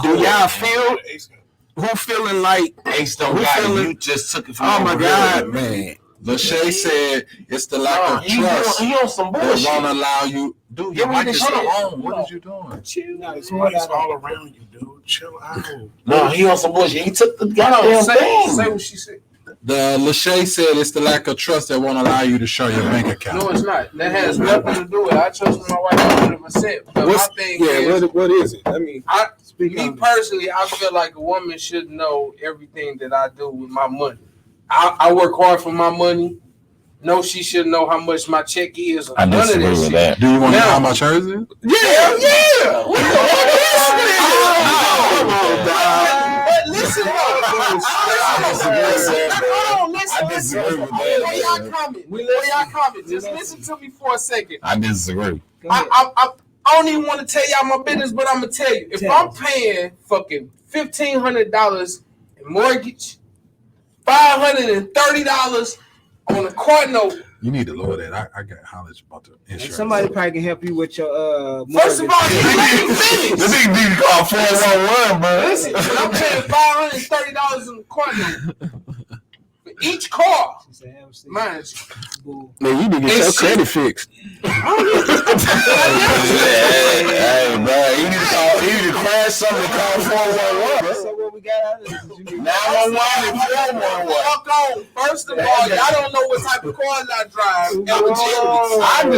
do y'all feel? Who feeling like Ace don't got it? You just took it from oh my God, man. Lachey said it's the lack of trust he on some bullshit. that won't allow you. Dude, your mic is still on. What is you doing? Chill. It's all around you, dude. Chill out. No, he on some bullshit. He took the goddamn thing. Say what she said. The Lachey said it's the lack of trust that won't allow you to show your bank account. No, it's not. That has nothing to do with it. I trust my wife 100%. But my thing is, what is it? I mean, me personally, I feel like a woman should know everything that I do with my money. I work hard for my money. No, she should know how much my check is. I disagree with that. Do you want to know how much hers is? Yeah. Listen. Before y'all comment, just listen to me for a second. I disagree. I don't even want to tell y'all my business, but I'm gonna tell you. If I'm paying fucking $1,500 in mortgage, $530 on a car note. You need to lower that. I got knowledge about the insurance. Somebody probably can help you with your First of all, let me finish. This nigga need to call 411, bro. Listen, I'm paying $530 on a car note. For each car. Man, you need to get your credit fixed. Hey, bro, you need to crash something and call 411. So what we got out of this is you 911 and 411. Fuck on. First of all, y'all don't know what type of cars I drive. I do.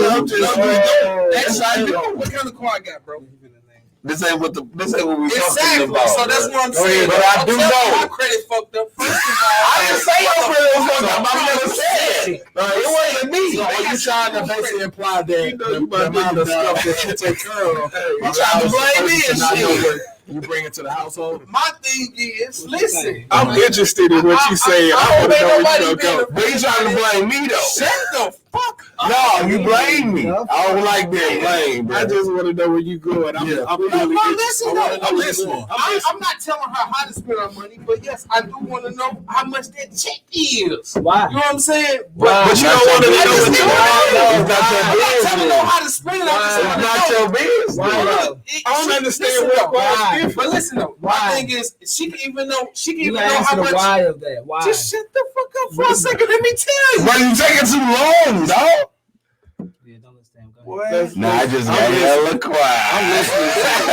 Yes, I do. What kind of car I got, bro? This ain't what we exactly. talking about. So that's what I'm saying. But I do know my credit fucked up. First of all, I didn't say your credit was fucked up. I never said it. It wasn't me. So are you trying to basically imply that the amount of stuff that you take care of, you trying to blame me and shit? You bring it to the household? My thing is, listen. I'm interested in what you saying. I want to know where you gonna go. But you trying to blame me though? Shut the fuck up. No, you blame me. I don't like that blame, bro. I just want to know where you going. I'm listening. I'm not telling her how to spend her money, but yes, I do want to know how much that check is. Why? You know what I'm saying? But you don't want to know what you I'm not telling her how to spend it. It's not your business. I don't understand what why. But listen though, my thing is she can even know how much. Why of that? Why? Just shut the fuck up for a second. Let me tell you. But you taking too long, dog. Yeah, don't understand. Nah, I just got hella quiet. I'm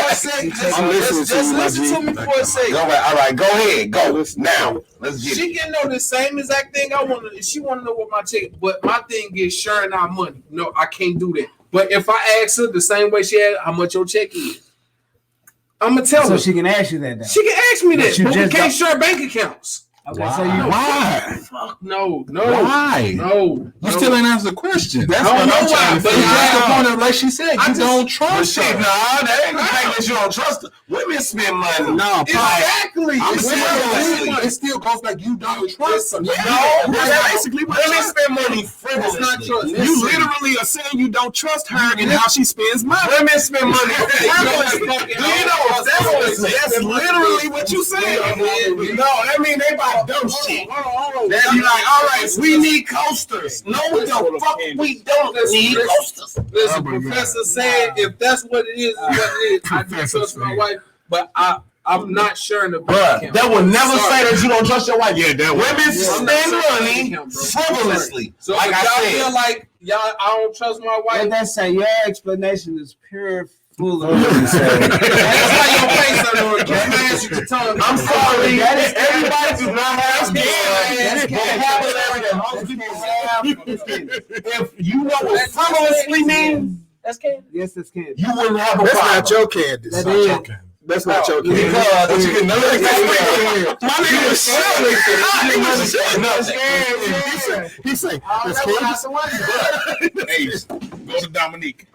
listening. Just listen to me for a second. All right, go ahead. Go now. Let's get it. She can know the same exact thing I want to. She want to know what my check. But my thing is sharing our money. No, I can't do that. But if I ask her the same way she asked how much your check is, I'm gonna tell her. So she can ask you that. Though. She can ask me that, but we can't share bank accounts. Okay, Why? so you Why? Fuck no. Why? No. You still ain't answered the question. That's what I'm trying to But figure out. like she said, you don't trust her. Nah, that ain't the fact that you don't trust her. Women spend money. No, Exactly. It still goes like you don't trust her. No, that's basically what women spend money frivolously. It's not trust. you literally are saying you don't trust her and how she spends money. Women spend money frivolously. That's literally what you saying. No, that mean they buy dumb shit. They be like, all right, we need coasters. No, the fuck we don't need coasters. Listen, Professor said if that's what it is, what it is. I do trust my wife, but I'm not sharing the bank account. That will never say that you don't trust your wife. Yeah, that Women spend money frivolously. So like if I y'all said. feel like I don't trust my wife. What that say? Your explanation is pure foolery. That's how your face under it. Can't ask you to tell them. I'm sorry. Everybody does not have vocabulary that most people have. If you know what frivolously means, That's candy. Yes, that's candy. you wouldn't have a That's problem. not your candy. That is. That's not your candy. Because you can never My nigga was He say, that's candy. Hey, go to Dominique.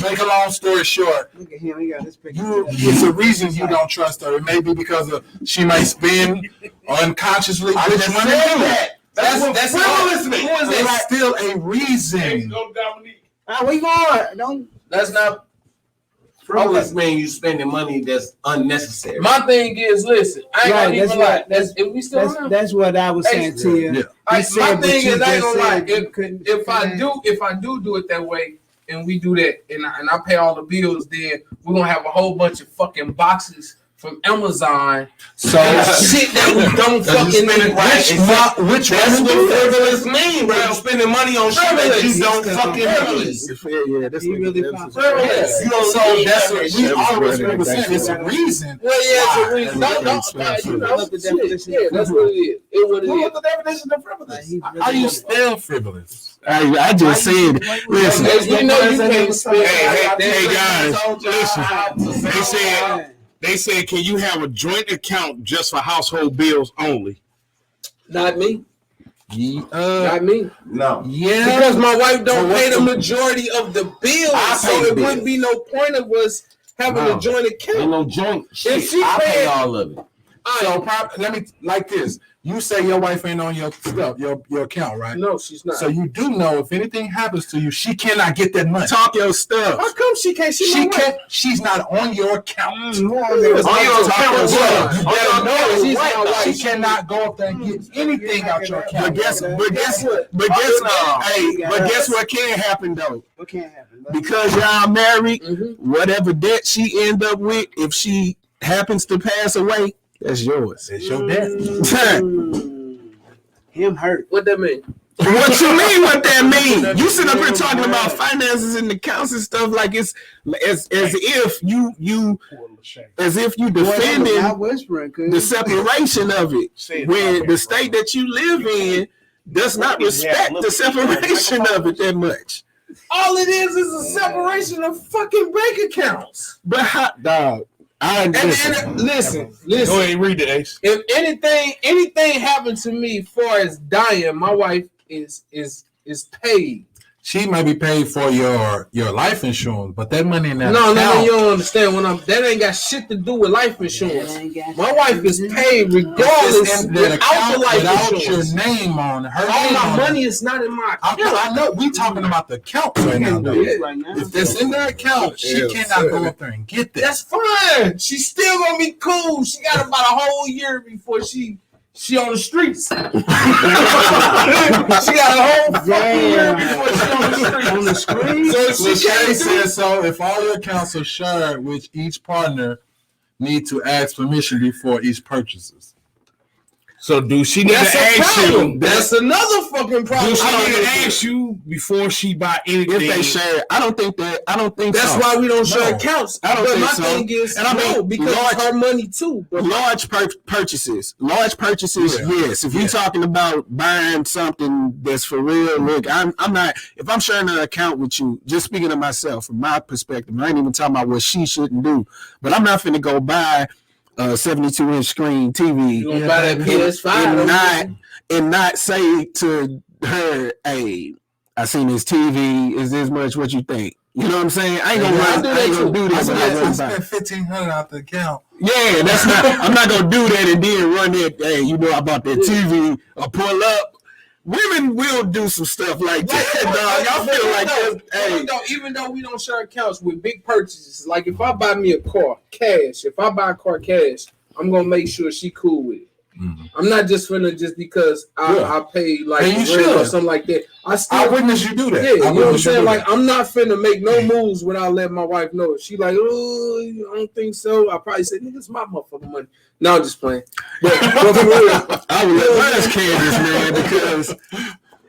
Make a long story short, Look at him. He got his picture. it's a reason you don't trust her. It may be because she might spend unconsciously. I just said that. That's frivolously. It's still a reason. Go to Dominique. Where you going? Don't. That's not. Frivolous mean you spending money that's unnecessary. My thing is, listen, I ain't Right, gonna even that's lie. what- That's if we still around. That's what I was saying to you. Yeah. My You said, but thing you is, I ain't just gonna lie. said you couldn't- If I do it that way, and we do that, and I pay all the bills, then we're gonna have a whole bunch of fucking boxes from Amazon. So shit that we don't fucking need. Which that's what frivolous mean, bro. You're spending money on shit that you don't fucking need. Yeah, this He really nigga. found Frivolous. You don't So need that's that what shit. we always represent. It's a reason. Well, yeah, it's a reason. Why? You know, What's the definition? yeah, that's what it is. It what it is. What's the definition of frivolous? How do you spell frivolous? I just said, listen. We know you can't spend. Hey, guys, listen. They said, can you have a joint account just for household bills only? Not me. Not me. No. Yeah. Because my wife don't pay the majority of the bills, I so pay it bills. wouldn't be no point of us having a joint Ain't account. no joint shit. she I pay pay- all of it. So let me like this. You say your wife ain't on your stuff, your account, right? No, she's not. So you do know if anything happens to you, she cannot get that money. Talk your stuff. How come she can't? She can't. She's not on your account. On your account, Well, you On better your know account, she's what? my wife. She cannot go up there and get anything out your account. But guess no. what can happen though? What can't happen? Because y'all married, Mm-hmm. whatever debt she end up with, if she happens to pass away, that's yours. It's your debt. Him hurt. What that mean? What you mean? What that mean? You sit up here talking about finances and accounts and stuff like it's as if you defending Not whispering, the separation of it when the state that you live in does not respect the separation of it that much. All it is a separation of fucking bank accounts. But hot dog. Listen. Go ahead and read it, Ace. If anything happened to me, as far as dying, my wife is paid. She might be paid for your life insurance, but that money in that No, account, you don't understand. That ain't got shit to do with life insurance. My wife is paid regardless without the life insurance. Your name on her. All my money is not in my account. I know. We talking about the account right now. If that's in the account, she cannot go up there and get that. That's fine. She's still gonna be cool. She got about a whole year before she on the streets. She got a whole fucking year before she on the screen. So she says so. If all your accounts are shared, which each partner need to ask permission before each purchases. So do she need to ask you? That's another fucking problem. Do she need to ask you before she buy anything? If they share, I don't think that's so. why we don't share accounts. I don't but think my so. thing is, and I mean, because it's her money too. But large purchases, yes. If you're talking about buying something that's for real, look, I'm not. If I'm sharing an account with you, just speaking of myself, from my perspective, I ain't even talking about what she shouldn't do. But I'm not finna go buy a 72-inch screen TV. You gonna buy that PS5 and not say to her, "Hey, I seen this TV. Is this much? What you think?" You know what I'm saying? I ain't gonna do that. I spent $1,500 out the account. Yeah, that's not. I'm not gonna do that and then run it. Hey, I bought that TV. Or pull up. Women will do some stuff like that, dog. Y'all feel like that. Even though we don't share accounts with big purchases, like if I buy me a car cash, I'm gonna make sure she cool with it. Mm-hmm. I'm not just because I pay like rent or something like that. I witness you do that. Yeah, you know what I'm saying? Like I'm not finna make no moves without letting my wife know. She like, oh, I don't think so. I probably say, nigga, it's my motherfucking money. No, I'm just playing. But for real, I would let Candace, man, because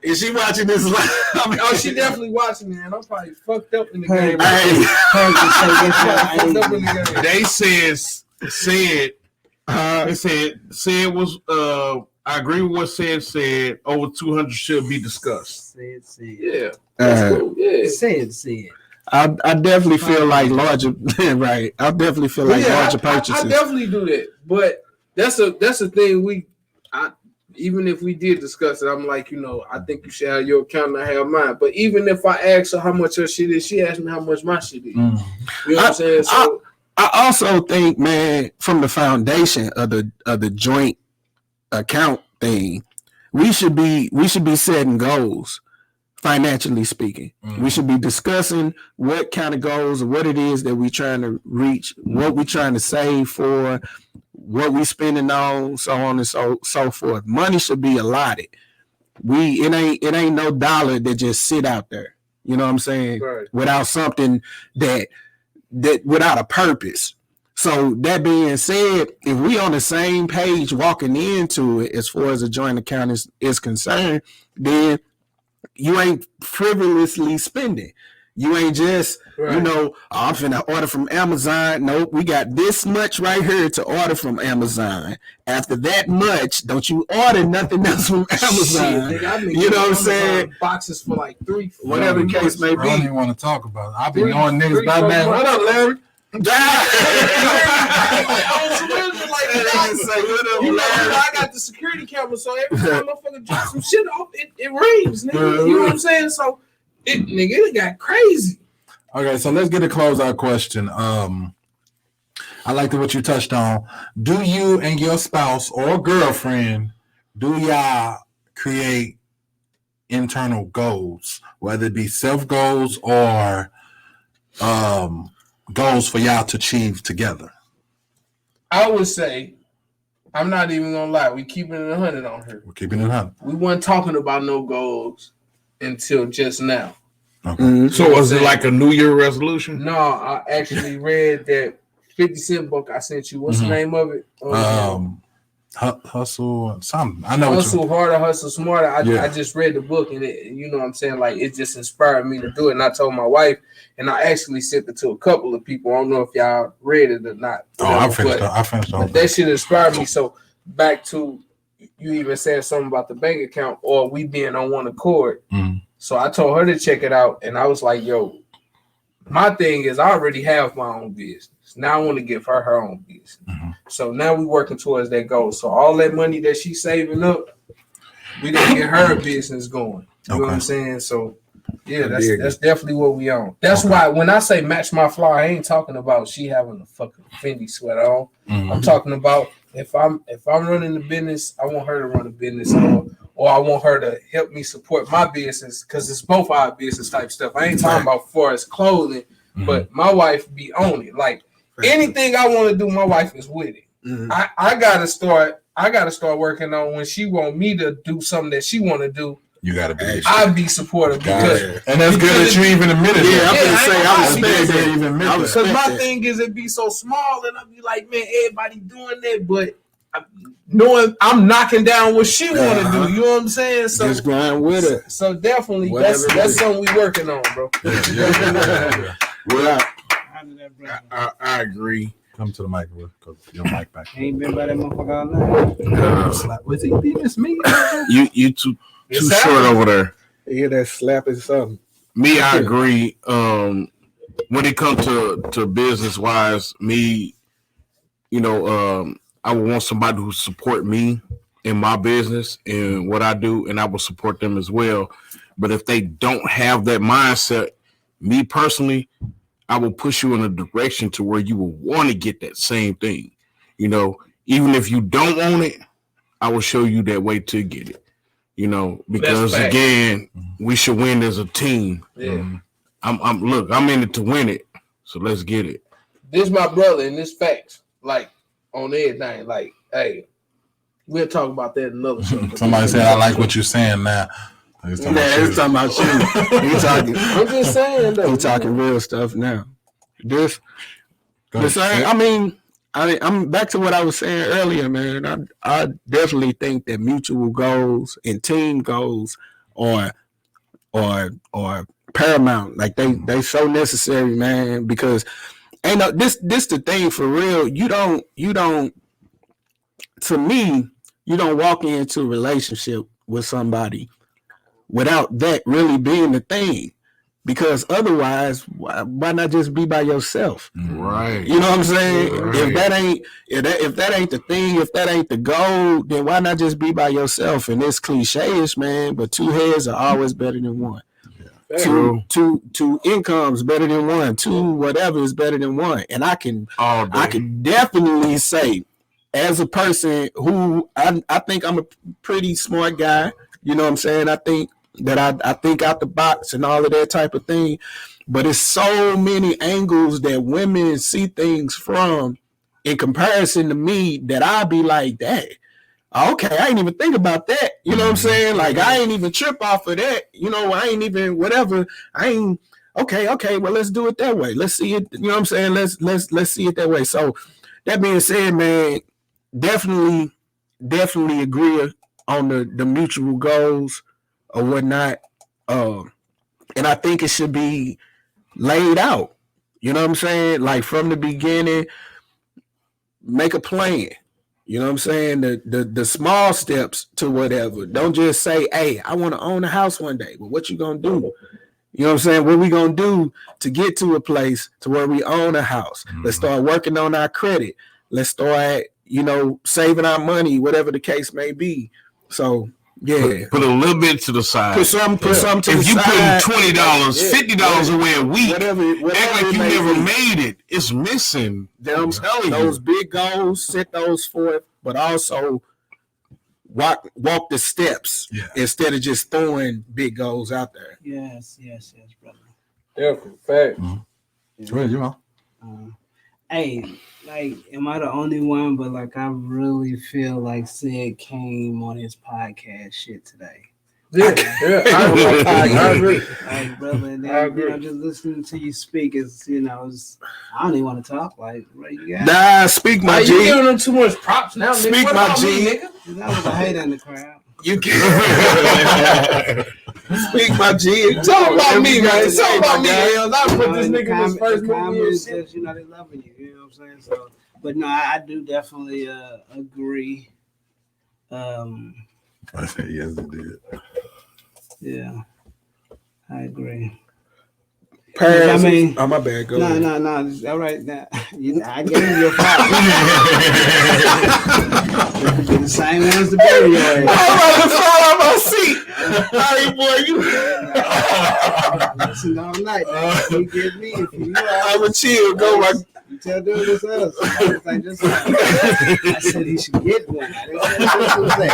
is she watching this live? She definitely watching, man. I'm probably fucked up in the game. They said was I agree with what said over 200 should be discussed. Yeah. That's cool. Yeah. Said. I definitely feel like larger, right? I definitely feel like larger purchases. I definitely do that, but that's a thing even if we did discuss it, I'm like, I think you should have your account and I have mine. But even if I ask her how much her shit is, she asked me how much my shit is. You know what I'm saying? So I also think, man, from the foundation of the joint account thing, we should be setting goals. Financially speaking, we should be discussing what kind of goals or what it is that we're trying to reach, what we're trying to save for, what we spending on, so on and so forth. Money should be allotted. It ain't no dollar that just sit out there. You know what I'm saying? Right. Without something that without a purpose. So that being said, if we on the same page walking into it as far as a joint account is concerned, then you ain't frivolously spending. You ain't just, I'm finna order from Amazon. Nope, we got this much right here to order from Amazon. After that much, don't you order nothing else from Amazon. Shit, nigga, you know what I'm saying? Boxes for like $3, whatever the case may be. I don't even want to talk about it. I've been knowing niggas by man. What up, Larry? I got the security camera, so every time motherfucker drop some shit off, it rings, nigga. You know what I'm saying? So it got crazy. Okay, so let's get a closeout question. I liked what you touched on. Do you and your spouse or girlfriend, do y'all create internal goals, whether it be self goals or goals for y'all to achieve together? I would say, I'm not even gonna lie, we keeping it 100 on her. We're keeping it 100. We weren't talking about no goals until just now. Okay. Mm-hmm. So was it like a New Year resolution? No, I actually read that 50 Cent book I sent you. What's the name of it? Hustle something. I know. Hustle harder, hustle smarter. I just read the book and it, you know what I'm saying? Like it just inspired me to do it. And I told my wife, and I actually sent it to a couple of people. I don't know if y'all read it or not. I finished. But that shit inspired me. So back to you even saying something about the bank account or we being on one accord. So I told her to check it out, and I was like, yo, my thing is I already have my own business. Now I want to give her her own business. Mm-hmm. So now we're working towards that goal. So all that money that she's saving up, we're going to get her business going. You know what I'm saying? So, yeah, that's definitely what we on. That's why when I say match my fly, I ain't talking about she having a fucking Fendi sweater on. Mm-hmm. I'm talking about if I'm running the business, I want her to run the business, or I want her to help me support my business because it's both our business type stuff. I ain't talking about for as clothing, but my wife be on it. Like anything I want to do, my wife is with it. Mm-hmm. I gotta start working on when she want me to do something that she want to do. You gotta be. I'd be supportive because, and that's good that you even admitted. Yeah, I'm gonna say because my thing is it be so small, and I'd be like, man, everybody doing that, but knowing I'm knocking down what she want to do. You know what I'm saying? So just going with it. So definitely, that's something we working on, bro. Well, I agree. Come to the microphone because your mic back. Ain't been by that motherfucker all night. Was he being me? You too short over there. You hear that slapping something? Me, I agree. When it comes to business wise, me, I would want somebody who support me in my business and what I do, and I will support them as well. But if they don't have that mindset, me personally, I will push you in a direction to where you will want to get that same thing. Even if you don't want it, I will show you that way to get it. Because again, we should win as a team. Yeah. I'm in it to win it. So let's get it. This my brother, and this facts. Like on everything. Like, hey, we'll talk about that in another show. Somebody said I like what you're saying now. He's talking about you. I'm just saying though. He's talking real stuff now. I'm back to what I was saying earlier, man. I definitely think that mutual goals and team goals are paramount. Like they so necessary, man, because this the thing for real. You don't to me, you don't walk into a relationship with somebody without that really being the thing. Because otherwise, why not just be by yourself? Right. You know what I'm saying? Right. If that ain't the thing, if that ain't the goal, then why not just be by yourself? And it's cliche-ish, man, but two heads are always better than one. Yeah. Two incomes better than one. Two whatever is better than one. And I can definitely say, as a person who I think I'm a pretty smart guy, you know what I'm saying? I think that I think out the box and all of that type of thing, but it's so many angles that women see things from in comparison to me that I'll be like, that okay, I ain't even think about that. You know what I'm saying? Like I ain't even trip off of that. I ain't even whatever. I ain't okay. Well, let's do it that way. Let's see it. You know what I'm saying? Let's see it that way. So that being said, man, definitely agree on the mutual goals or whatnot. And I think it should be laid out. You know what I'm saying? Like from the beginning, make a plan. You know what I'm saying? The small steps to whatever. Don't just say, hey, I want to own a house one day. But what you gonna do? You know what I'm saying? What we gonna do to get to a place to where we own a house? Mm-hmm. Let's start working on our credit. Let's start, saving our money, whatever the case may be. So yeah, put a little bit to the side. Put some to the side. If you putting $20, $50 away a week, act like you never made it. It's missing. I'm telling you, those big goals, set those forth, but also walk the steps instead of just throwing big goals out there. Yes, brother. Definitely, fact. Mm-hmm. Go ahead, you know. Hey, like, am I the only one? But like, I really feel like Sid came on his podcast shit today. Yeah, I agree. Like, brother, and then, just listening to you speak is, I don't even want to talk. Like, what you got? Nah, speak my G. You giving them too much props now. Speak my G. That was a hate in the crowd. You can speak my G. Talk about me, man. Talk about me. I put this nigga in his first movie. Says, they loving you. You know what I'm saying? So, but no, I do definitely agree. I say yes, it did. Yeah. I agree. Paris, I mean, oh my bad. Go ahead. No. All right, now I gave you your five. It could be the same ones to bury your ass. I'm about to fall out my seat. Hey, boy, you. Listen all night. You give me if you. I'm a chill. Go, my. You tell dude this us. I said he should get one. I didn't say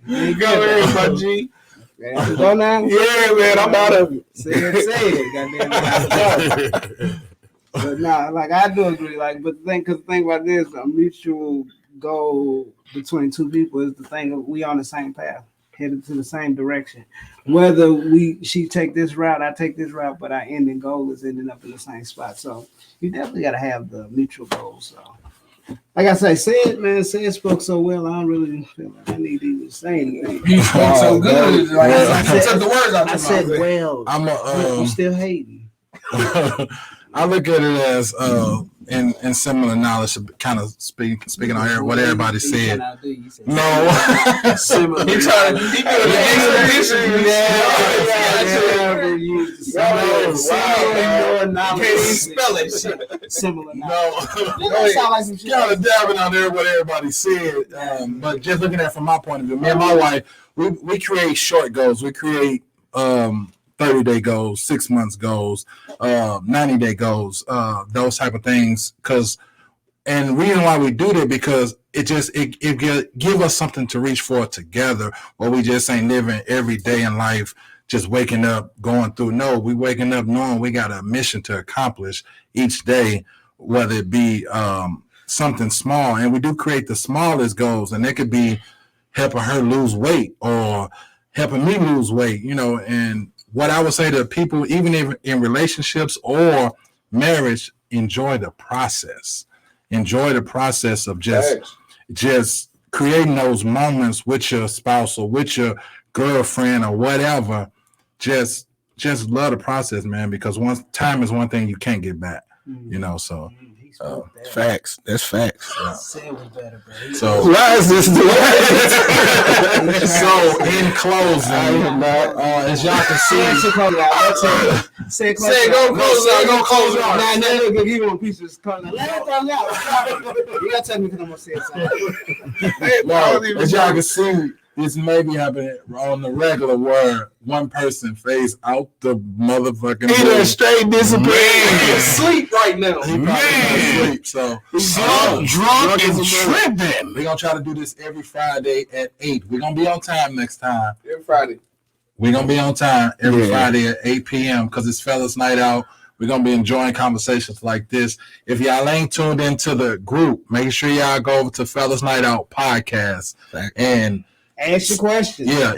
this. Go ahead, my G. Man, go now. Yeah, man, I'm out of it. Say it, goddamn. But nah, like I do agree. Like, but the thing about this, a mutual goal between two people is the thing of we on the same path, headed to the same direction. Whether she take this route, I take this route, but our ending goal is ending up in the same spot. So you definitely got to have the mutual goals. So. Like I say, Said spoke so well. I don't really feel like I need to even say anything. You spoke so good. Like I took the words out. I said, well, I'm still hating. I look at it as in similar knowledge, kind of speaking on here what everybody said. No, similar. He trying to he could can't even spell it. Similar. No, kind of dabbing on there what everybody said. But just looking at it from my point of view, me and my wife, we create short goals. We create 30-day goals, 6 months goals, 90-day goals, those type of things. And the reason why we do that because it give us something to reach for together, where we just ain't living every day in life just waking up going through. No, we waking up knowing we got a mission to accomplish each day, whether it be something small. And we do create the smallest goals, and it could be helping her lose weight or helping me lose weight, and what I would say to people, even in relationships or marriage, enjoy the process. Enjoy the process of just creating those moments with your spouse or with your girlfriend or whatever. Just love the process, man, because time is one thing you can't get back, so. Facts. That's facts. Yeah. So why is this? So in closing, as y'all can see, Say go close out. Nah, look, you want pieces. Let it come out. You gotta tell me because I'm gonna say something. As y'all can see, this may be happening on the regular where one person fades out the motherfucking he done straight disappeared. Sleep right now. He probably sleep. So drunk and tripping. We're gonna try to do this every Friday at 8. We're gonna be on time next time. Every Friday. We're gonna be on time every Friday at 8 p.m. because it's Fellas Night Out. We're gonna be enjoying conversations like this. If y'all ain't tuned into the group, make sure y'all go over to Fellas Night Out podcast and ask your questions. Yeah,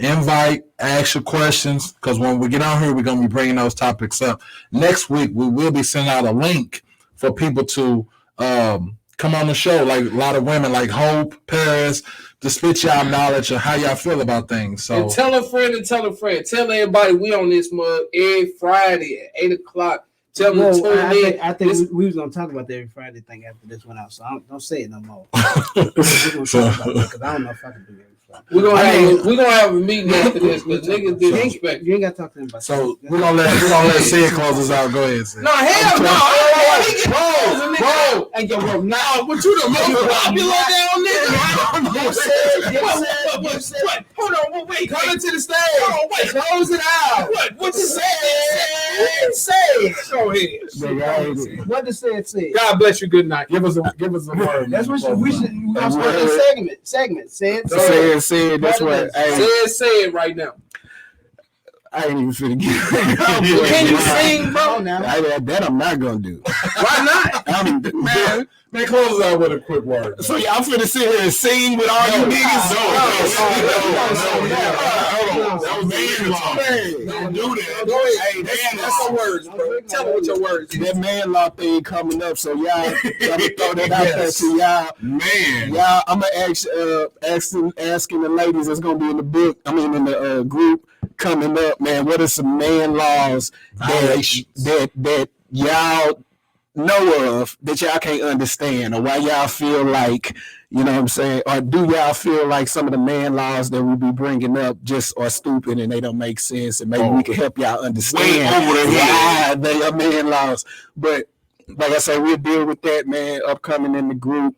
ask your questions, because when we get on here, we're going to be bringing those topics up. Next week, we will be sending out a link for people to come on the show, like a lot of women like Hope, Paris, to spit y'all knowledge of how y'all feel about things. So and tell a friend. Tell everybody we on this mug every Friday at 8 o'clock. Tell them to tune in. I think we was gonna talk about the every Friday thing after this went out, so don't say it no more. We're gonna talk about it because I don't know if I can do it. We're gonna have a meeting after this because niggas disrespect. You ain't gotta talk to them about that. So we're gonna let Sid close us out. Go ahead, Sid. No, hell no. Bro. Hey, yo, bro. Now, what you the most popular down nigga? What? Hold on, wait. Coming to the stage. Hold on, wait. Close it out. What you say? Say it. Go ahead. What does Sid say? God bless you. Good night. Give us a word. That's what we should. We're gonna start this segment. Say that's what. Say it right now. I ain't even finna get it. Can you sing, bro? That I'm not gonna do. Why not? Man, close out with a quick word. So y'all finna sit here and sing with all you niggas? That was man. Don't do that. Go ahead. Hey, man, that's your words, bro. Tell me what your words is. That man law thing coming up, so y'all, I'm gonna throw that out there to y'all. Man. Y'all, I'm gonna asking the ladies that's gonna be in the book, in the group coming up, man, what are some man laws that y'all know of that y'all can't understand, or why y'all feel like You know what I'm saying? Or do y'all feel like some of the man laws that we be bringing up just are stupid and they don't make sense, and maybe we can help y'all understand why they are man laws? But like I said, we'll deal with that, man, upcoming in the group.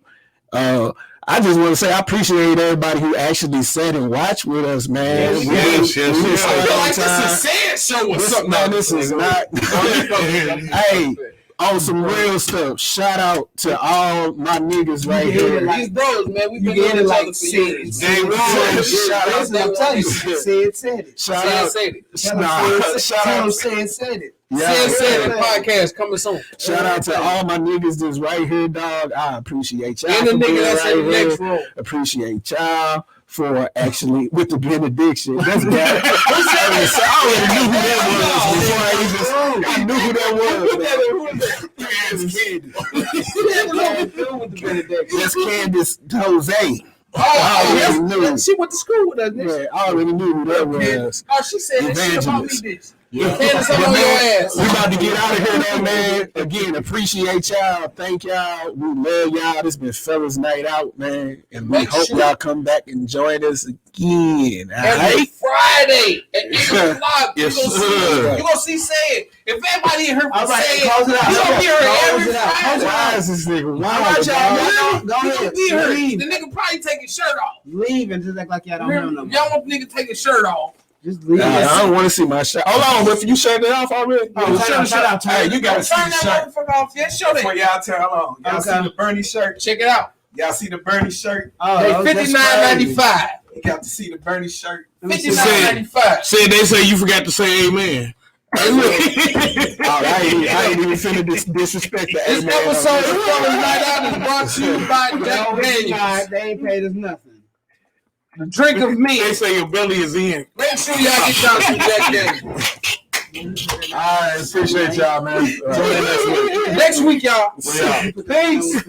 I just want to say I appreciate everybody who actually sat and watched with us, man. Yes. I feel like this is sad show or something. Man, this is not. Hey. On some real stuff. Shout out to all my niggas right here. These bros, man, we've been doing like years. Day one. Shout out. Said it. Shout out. Said it. Shout out. Said it. Said it. Podcast coming soon. Shout out to all my niggas that's right here, dog. I appreciate y'all. And the nigga that's in the next room. Appreciate y'all for actually with the benediction. That's bad. I already knew who that was before I even. I knew who that was. That's Candace Jose. She went to school with us. Yeah, I already knew who that was. Oh, she said that shit about me, bitch. Yeah. Candace, I'm on your ass. We about to get out of here, though, man. Again, appreciate y'all. Thank y'all. We love y'all. This been Fellas Night Out, man. And we hope y'all come back and join us again. Every Friday at 8 o'clock. Yes, you're going to see Say. If everybody in here All right, Say, close it out. you're going to hear it every Close it out. Friday. Why is this nigga wild? All right, y'all. Go You ahead. gonna be here. Leave. The nigga probably take his shirt off. Leave and just act like y'all don't have no more. Y'all want the nigga to take his shirt off. Just leave. I don't want to see my shirt. Hold on, but you shut it off already? Shut up. Hey, you gotta see Turn the that shirt. motherfucker off. Yeah, show Before that. y'all turn on. Y'all see the Bernie shirt? Check it out. Y'all see the Bernie shirt? Hey, $59.95. You got to see the Bernie shirt. $59.95. They say you forgot to say amen. Hey, look. I ain't even finna disrespect the This episode of Fellas Night Out is brought to you by Jack Daniels. They ain't paid us nothing. The drink of me. They say your belly is in. Make sure y'all get y'all some Jack Daniels. All right, appreciate y'all, man. Next week, y'all. We out. Peace.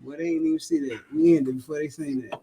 Well, they ain't even see that. We ended before they seen that.